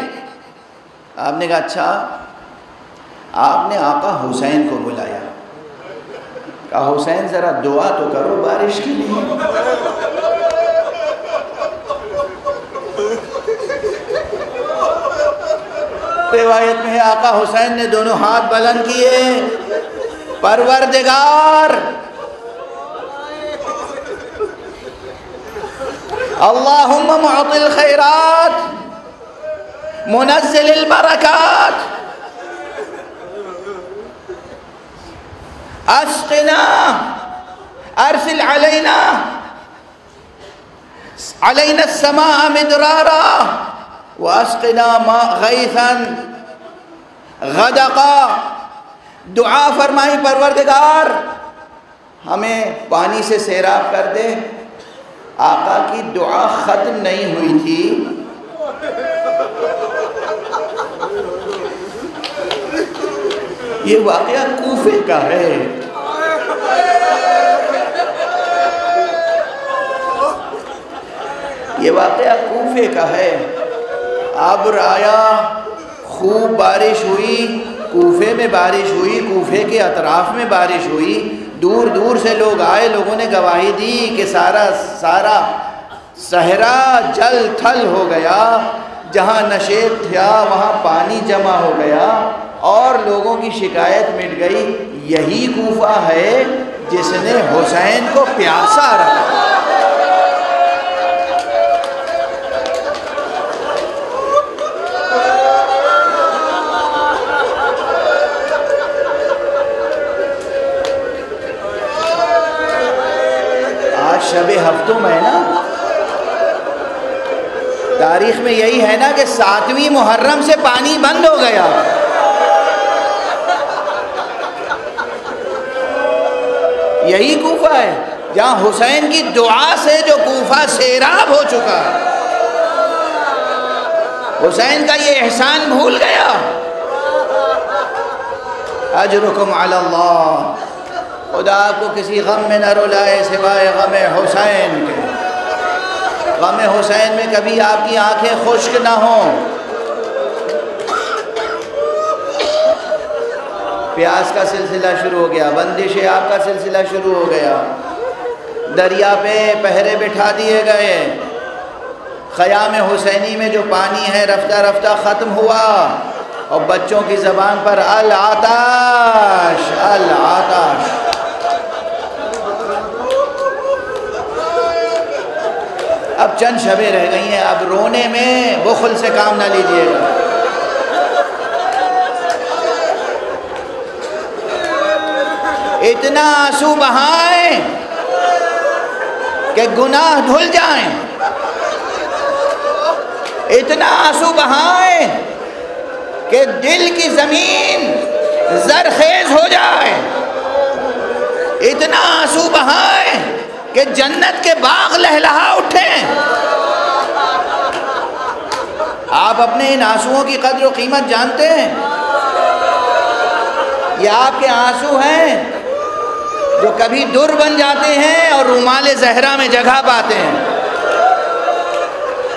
آپ نے کہا اچھا، آپ نے آقا حسین کو بلایا، کہا حسین ذرا دعا تو کرو بارش کے لیے۔ روایت میں ہے آقا حسین نے دونوں ہاتھ بلند کیے، پروردگار اللہم معطی الخیرات منزل البرکات اسقنا ارسل علینا السماء مدرارا واسقنا غیثا غدقا۔ دعا فرمائی پروردگار ہمیں پانی سے سیراب کر دے۔ آقا کی دعا ختم نہیں ہوئی تھی، یہ واقعہ کوفے کا ہے۔ یہ واقعہ کوفے کا ہے۔ ابر آیا، خوب بارش ہوئی، کوفے میں بارش ہوئی، کوفے کے اطراف میں بارش ہوئی، دور دور سے لوگ آئے، لوگوں نے گواہی دی کہ سارا صحرا جل تھل ہو گیا، جہاں نشیب تھا وہاں پانی جمع ہو گیا اور لوگوں کی شکایت مٹ گئی۔ یہی کوفہ ہے جس نے حسین کو پیاسا رکھا۔ شب ہفتوں میں نا، تاریخ میں یہی ہے نا کہ 7ویں محرم سے پانی بند ہو گیا۔ یہی کوفہ ہے جہاں حسین کی دعا سے جو کوفہ سیراب ہو چکا۔ حسین کا یہ احسان بھول گیا۔ اجرکم علی اللہ، خدا کو کسی غم میں نہ رلائے سوائے غم حسین کے۔ غم حسین میں کبھی آپ کی آنکھیں خشک نہ ہوں۔ پیاس کا سلسلہ شروع ہو گیا، بندش آپ کا سلسلہ شروع ہو گیا، دریا پہ پہرے بٹھا دیے گئے، خیام حسینی میں جو پانی ہے رفتہ رفتہ ختم ہوا، اور بچوں کی زبان پر العطش العطش۔ اب چند شبیں رہ گئی ہیں، اب رونے میں بخل سے کام نہ لیجیے گا۔ اتنا آنسو بہائیں کہ گناہ دھل جائیں، اتنا آنسو بہائیں کہ دل کی زمین زرخیز ہو جائے، اتنا آنسو بہائیں کہ جنت کے باغ لہلہا اٹھیں۔ آپ اپنے ان آنسوؤں کی قدر و قیمت جانتے ہیں؟ یہ آپ کے آنسو ہیں جو کبھی در بن جاتے ہیں اور رومال زہرا میں جگہ پاتے ہیں۔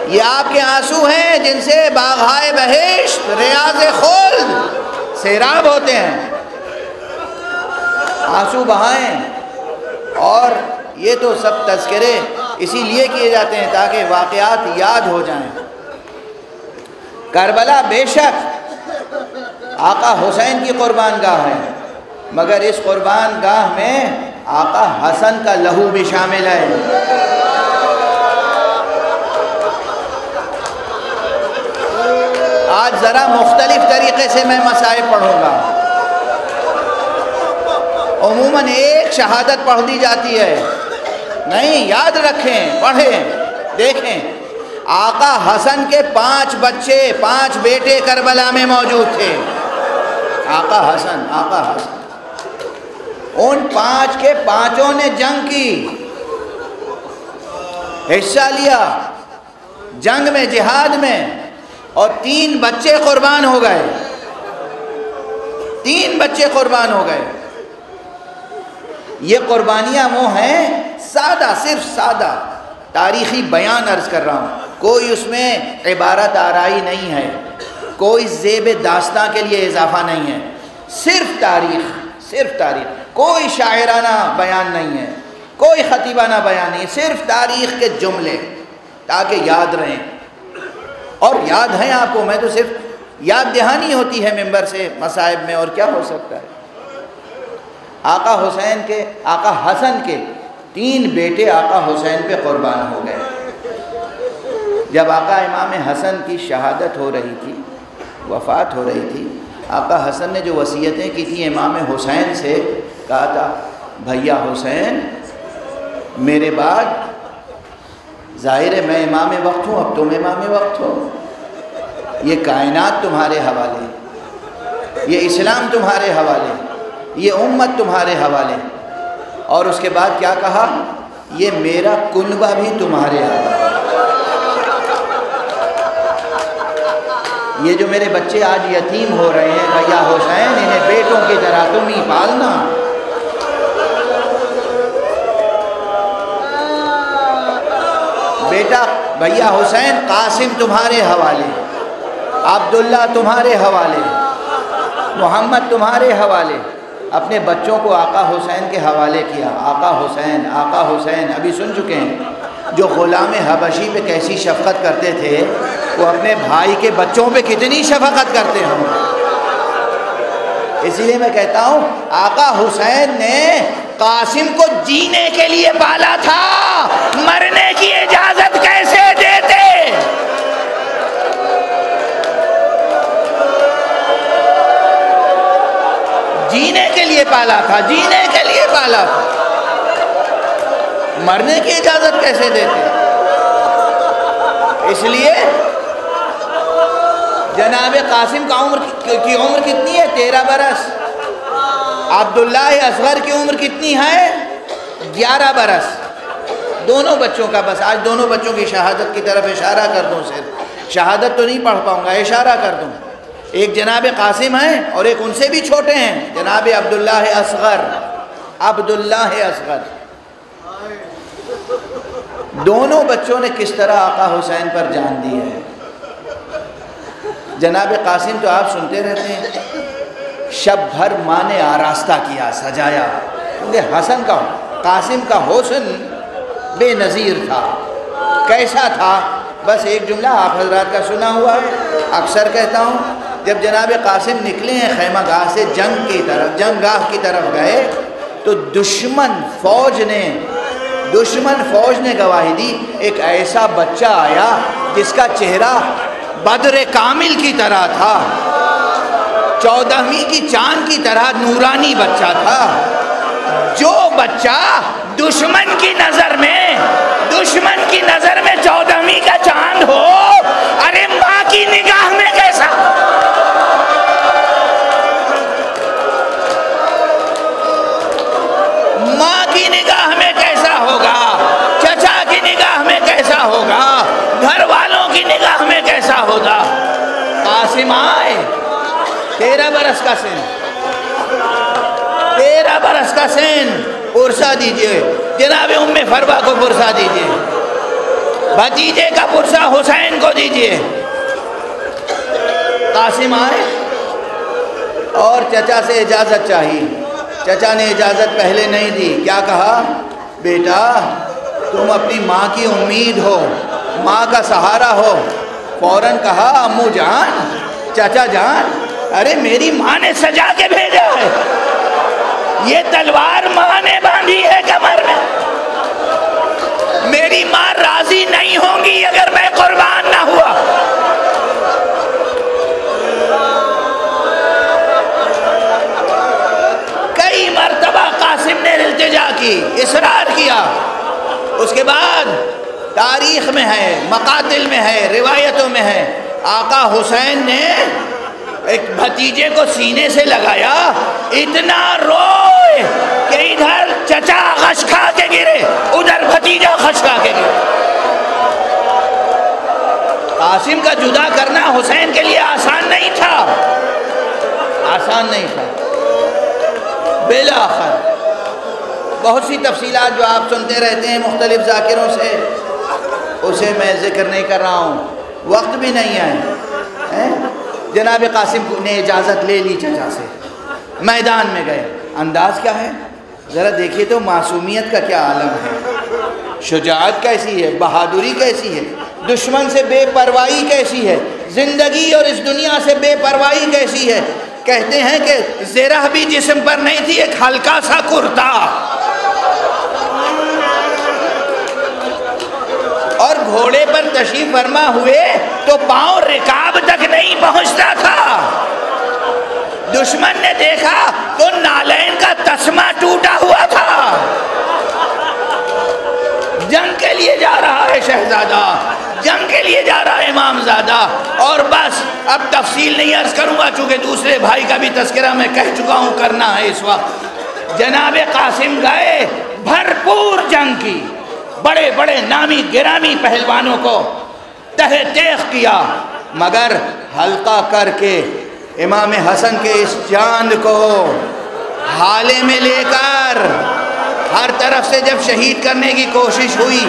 یہ آپ کے آنسو ہیں جن سے باغہائے بہشت ریاض خلد سیراب ہوتے ہیں۔ آنسو بہائیں، اور یہ تو سب تذکرے اسی لیے کیے جاتے ہیں تاکہ واقعات یاد ہو جائیں۔ کربلا بے شک آقا حسین کی قربان گاہ ہے، مگر اس قربان گاہ میں آقا حسن کا لہو بھی شامل ہے۔ آج ذرا مختلف طریقے سے میں مصائب پڑھوں گا۔ عموماً ایک شہادت پڑھ دی جاتی ہے، نہیں، یاد رکھیں، پڑھیں، دیکھیں۔ آقا حسن کے 5 بچے، 5 بیٹے کربلا میں موجود تھے۔ آقا حسن ان 5 کے 5 نے جنگ کی، حصہ لیا جنگ میں، جہاد میں، اور 3 بچے قربان ہو گئے، 3 بچے قربان ہو گئے۔ یہ قربانیاں وہ ہیں سادہ، صرف سادہ تاریخی بیان عرض کر رہا ہوں، کوئی اس میں عبارت آرائی نہیں ہے، کوئی زیب داستاں کے لیے اضافہ نہیں ہے، صرف تاریخ، کوئی شاعرانہ بیان نہیں ہے، کوئی خطیبانہ بیان نہیں ہے، صرف تاریخ کے جملے تاکہ یاد رہیں۔ اور یاد ہیں آپ کو، میں تو صرف یاد دہانی ہوتی ہے ممبر سے مصائب میں، اور کیا ہو سکتا ہے۔ آقا حسن کے 3 بیٹے آقا حسین پہ قربان ہو گئے۔ جب آقا امام حسن کی شہادت ہو رہی تھی، وفات ہو رہی تھی، آقا حسن نے جو وصیتیں کی تھیں امام حسین سے، کہا تھا بھیا حسین میرے بعد ظاہر ہے میں امام وقت ہوں، اب تم امام وقت ہو، یہ کائنات تمہارے حوالے، یہ اسلام تمہارے حوالے، یہ امت تمہارے حوالے۔ اور اس کے بعد کیا کہا، یہ میرا کنبہ بھی تمہارے حوالے۔ یہ جو میرے بچے آج یتیم ہو رہے ہیں بھیا حسین، انہیں بیٹوں کی طرح تم ہی پالنا۔ بیٹا بھیا حسین قاسم تمہارے حوالے، عبداللہ تمہارے حوالے، محمد تمہارے حوالے۔ اپنے بچوں کو آقا حسین کے حوالے کیا۔ آقا حسین ابھی سن چکے ہیں، جو غلام حبشی پہ کیسی شفقت کرتے تھے، وہ اپنے بھائی کے بچوں پہ کتنی شفقت کرتے ہوں۔ اسی لیے میں کہتا ہوں آقا حسین نے قاسم کو جینے کے لیے پالا تھا، مرنے کی اجازت کیسے دیتے؟ جینے کے لیے پالا تھا، مرنے کی اجازت کیسے دیتے؟ اس لیے جناب قاسم کی عمر کتنی ہے؟ 13 برس۔ عبداللہ اصغر کی عمر کتنی ہے؟ 11 برس۔ دونوں بچوں کا، بس آج دونوں بچوں کی شہادت کی طرف اشارہ کر دوں، صرف شہادت تو نہیں پڑھ پاؤں گا، اشارہ کر دوں۔ ایک جناب قاسم ہیں اور ایک ان سے بھی چھوٹے ہیں، جناب عبداللہ اصغر۔ دونوں بچوں نے کس طرح آقا حسین پر جان دی ہے۔ جناب قاسم تو آپ سنتے رہتے ہیں، شب بھر ماں نے آراستہ کیا، سجایا، کیونکہ قاسم کا حسن بے نظیر تھا۔ کیسا تھا؟ بس ایک جملہ آپ حضرات کا سنا ہوا ہے، اکثر کہتا ہوں، جب جناب قاسم نکلے ہیں خیمہ گاہ سے جنگ گاہ کی طرف گئے، تو دشمن فوج نے گواہی دی، ایک ایسا بچہ آیا جس کا چہرہ بدر کامل کی طرح تھا، 14ویں کی چاند کی طرح نورانی بچہ تھا۔ جو بچہ دشمن کی نظر میں 14ویں کا چاند ہو، ارے ماں کی نگاہ میں کیسا؟ ماں کی نگاہ میں کیسا ہوگا؟ چچا کی نگاہ میں کیسا ہوگا؟ گھر والوں کی نگاہ میں کیسا ہوگا؟ قاسم آئے، 13 برس کا سن، 13 برس کا سن، پرسہ دیجئے جناب ام فروا کو، پرسہ دیجئے بھتیجے کا پرسہ حسین کو دیجئے۔ قاسم آئے اور چچا سے اجازت چاہی۔ چچا نے اجازت پہلے نہیں دی، کیا کہا؟ بیٹا تم اپنی ماں کی امید ہو، ماں کا سہارا ہو۔ فوراً کہا امو جان، چچا جان، ارے میری ماں نے سجا کے بھیجا ہے، یہ تلوار ماں نے باندھی ہے کمر میں، میری ماں راضی نہیں ہوں گی اگر میں قربان نہ ہوا۔ کئی مرتبہ قاسم نے التجا کی، اصرار کیا۔ اس کے بعد تاریخ میں ہے، مقاتل میں ہے، روایتوں میں ہے، آقا حسین نے ایک بھتیجے کو سینے سے لگایا، اتنا روئے کہ ادھر چچا غش کھا کے گرے، ادھر بھتیجا غش کھا کے گرے۔ قاسم کا جدا کرنا حسین کے لیے آسان نہیں تھا، آسان نہیں تھا۔ بالآخر بہت سی تفصیلات جو آپ سنتے رہتے ہیں مختلف ذاکروں سے، اسے میں ذکر نہیں کر رہا ہوں، وقت بھی نہیں ہے۔ جناب قاسم نے اجازت لے لی چچا سے، میدان میں گئے۔ انداز کیا ہے ذرا دیکھیے تو، معصومیت کا کیا عالم ہے، شجاعت کیسی ہے، بہادری کیسی ہے، دشمن سے بے پرواہی کیسی ہے، زندگی اور اس دنیا سے بے پرواہی کیسی ہے۔ کہتے ہیں کہ زرہ بھی جسم پر نہیں تھی، ایک ہلکا سا کرتا، اور گھوڑے پر تشریف فرما ہوئے تو پاؤں رکاب تک نہیں پہنچتا تھا۔ دشمن نے دیکھا تو نالین کا تسمہ ٹوٹا ہوا تھا۔ جنگ کے لیے جا رہا ہے شہزادہ، جنگ کے لیے جا رہا ہے امام زادہ، اور بس اب تفصیل نہیں عرض کروں گا چونکہ دوسرے بھائی کا بھی تذکرہ میں کہہ چکا ہوں، کرنا ہے اس وقت۔ جناب قاسم گئے، بھرپور جنگ کی، بڑے بڑے نامی گرامی پہلوانوں کو تہہ تیغ کیا، مگر ہلکا کر کے امام حسن کے اس چاند کو حالے میں لے کر ہر طرف سے جب شہید کرنے کی کوشش ہوئی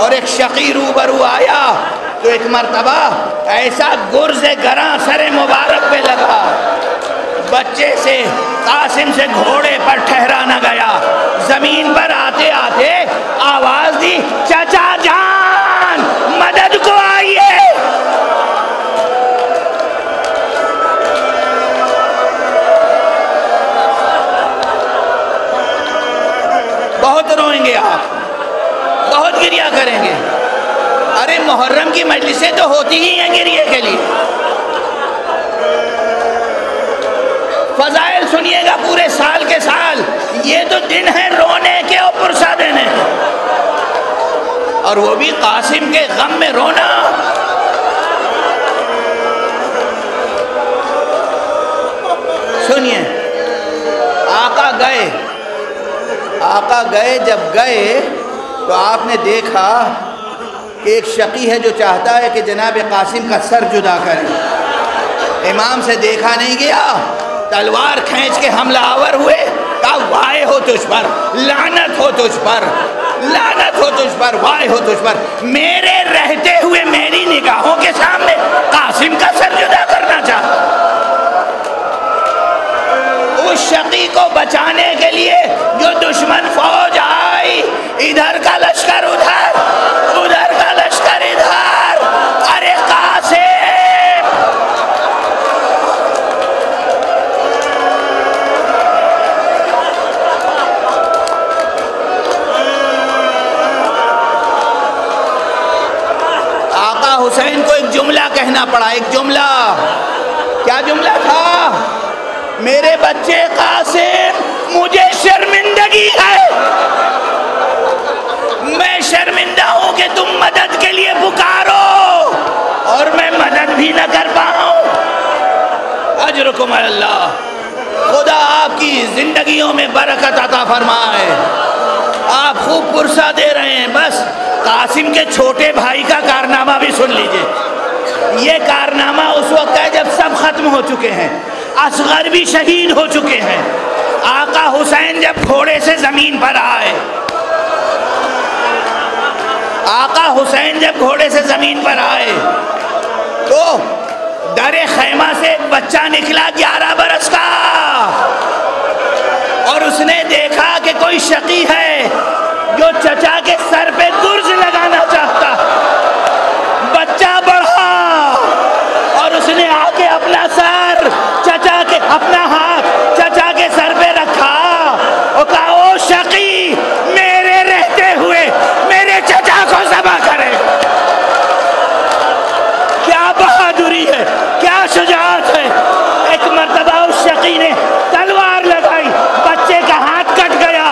اور ایک شقی روبرو آیا تو ایک مرتبہ ایسا گرز گراں سر مبارک پہ لگا، بچے سے قاسم سے گھوڑے پر ٹھہرا نہ گیا، زمین پر آتے آتے آواز دی، چچا جان مدد کو آئیے۔ بہت روئیں گے آپ، بہت گریہ کریں گے۔ ارے محرم کی مجلسیں تو ہوتی ہی ہیں گریہ کے لیے، فضائل سنیے گا پورے سال کے سال، یہ تو دن ہے رونے کے اور پرسہ دینے کے، اور وہ بھی قاسم کے غم میں رونا۔ سنیے، آقا گئے، جب گئے تو آپ نے دیکھا کہ ایک شقی ہے جو چاہتا ہے کہ جناب قاسم کا سر جدا کرے، امام سے دیکھا نہیں گیا، تلوار کھینچ کے حملہ آور ہوئے، کہا وائے ہو تجھ پر، لعنت ہو تجھ پر، لعنت ہو تجھ پر، وائے ہو تجھ پر، میرے رہتے ہوئے میری نگاہوں کے سامنے قاسم کا سر جدا کرنا چاہتا۔ اس شقی کو بچانے کے لیے جو دشمن فوج آئی، ادھر کا لشکر ادھر، ادھر کا لشکر ادھر، ارے قاسم! آقا حسین کو ایک جملہ کہنا پڑا، ایک جملہ۔ کیا جملہ تھا؟ میرے بچے قاسم، مجھے شرمندگی ہے، میں شرمندہ ہوں کہ تم مدد کے لیے پکارو اور میں مدد بھی نہ کر پاؤں۔ اجرکم اللہ، خدا آپ کی زندگیوں میں برکت عطا فرمائے، آپ خوب پرسہ دے رہے ہیں۔ بس قاسم کے چھوٹے بھائی کا کارنامہ بھی سن لیجئے۔ یہ کارنامہ اس وقت ہے جب سب ختم ہو چکے ہیں، اصغر بھی شہید ہو چکے ہیں۔ آقا حسین جب گھوڑے سے زمین پر آئے، آقا حسین جب گھوڑے سے زمین پر آئے تو در خیمہ سے ایک بچہ نکلا 11 برس کا، اور اس نے دیکھا کہ کوئی شقی ہے جو چچا کے سر پہ شجاعت ہے. ایک مرتبہ اس شقی نے تلوار لگائی، بچے کا ہاتھ کٹ گیا،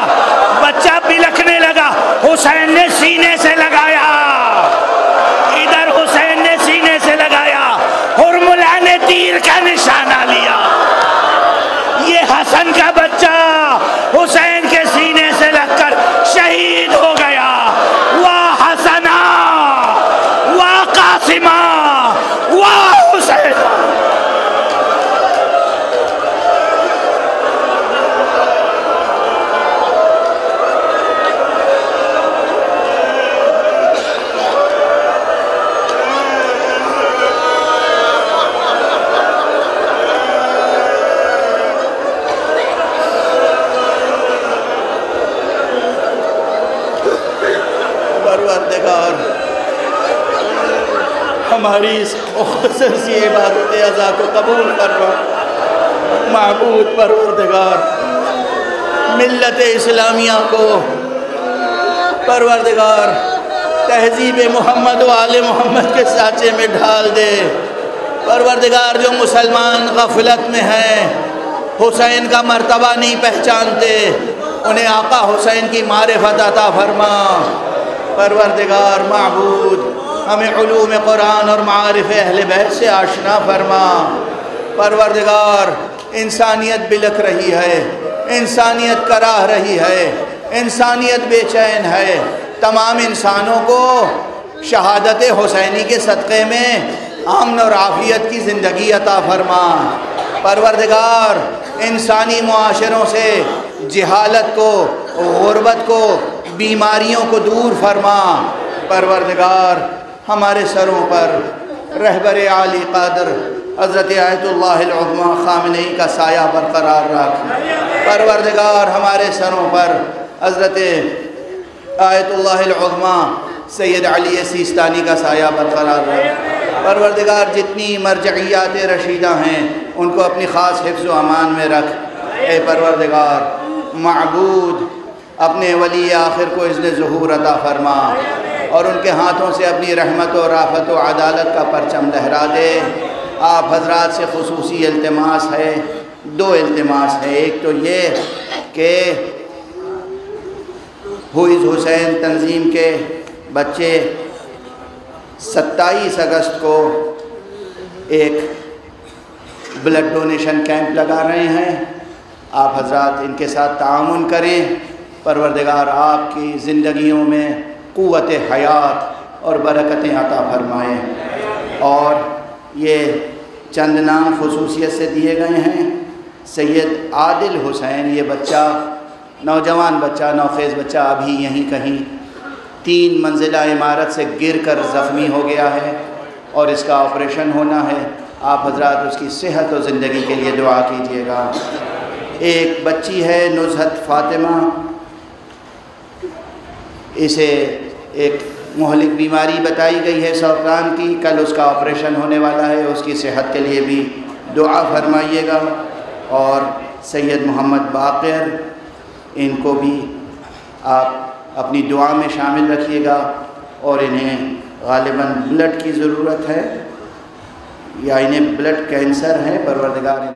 بچہ بلکنے لگا، حسین نے سینے سے لگایا، ادھر حسین نے سینے سے لگایا، ہرملہ نے تیر کا نشانہ لیا. یہ حسن کا بچہ حسین کے سینے سے لگ کر شہید ہو گیا. واہ حسنا، واہ قاسمہ، واہ حسین. پروردگار ہماری اس مختصر سی عبادت ازا کو قبول فرما. معبود پروردگار ملت اسلامیہ کو پروردگار تہذیب محمد و آل محمد کے سانچے میں ڈھال دے. پروردگار جو مسلمان غفلت میں ہیں، حسین کا مرتبہ نہیں پہچانتے، انہیں آقا حسین کی معرفت عطا فرما. پروردگار معبود ہمیں علوم قرآن اور معارف اہل بیت سے آشنا فرما. پروردگار انسانیت بلک رہی ہے، انسانیت کراہ رہی ہے، انسانیت بے چین ہے. تمام انسانوں کو شہادت حسینی کے صدقے میں امن اور عافیت کی زندگی عطا فرما. پروردگار انسانی معاشروں سے جہالت کو، غربت کو، بیماریوں کو دور فرما. پروردگار ہمارے سروں پر رہبر عالی قادر حضرت آیت اللہ العظمیٰ خامنئی کا سایہ برقرار رکھ. پروردگار ہمارے سروں پر حضرت آیت اللہ العظمیٰ سید علی سیستانی کا سایہ برقرار رکھ. پروردگار جتنی مرجعیات رشیدہ ہیں ان کو اپنی خاص حفظ و امان میں رکھ. اے پروردگار معبود اپنے ولی آخر کو اذن ظہور عطا فرما اور ان کے ہاتھوں سے اپنی رحمت و رافت و عدالت کا پرچم لہرا دے. آپ حضرات سے خصوصی التماس ہے، دو التماس ہے. ایک تو یہ کہ ہوئز حسین تنظیم کے بچے 27 اگست کو ایک بلڈ ڈونیشن کیمپ لگا رہے ہیں. آپ حضرات ان کے ساتھ تعاون کریں. پروردگار آپ کی زندگیوں میں قوت حیات اور برکتیں عطا فرمائیں. اور یہ چند نام خصوصیت سے دیے گئے ہیں. سید عادل حسین، یہ بچہ نوجوان بچہ، نوخیز بچہ ابھی یہیں کہیں 3 منزلہ عمارت سے گر کر زخمی ہو گیا ہے اور اس کا آپریشن ہونا ہے. آپ حضرات اس کی صحت و زندگی کے لیے دعا کیجیے گا. ایک بچی ہے نزہت فاطمہ، اسے ایک مہلک بیماری بتائی گئی ہے سرطان کی، کل اس کا آپریشن ہونے والا ہے. اس کی صحت کے لیے بھی دعا فرمائیے گا. اور سید محمد باقر، ان کو بھی آپ اپنی دعا میں شامل رکھیے گا. اور انہیں غالباً بلڈ کی ضرورت ہے یا انہیں بلڈ کینسر ہے. پروردگار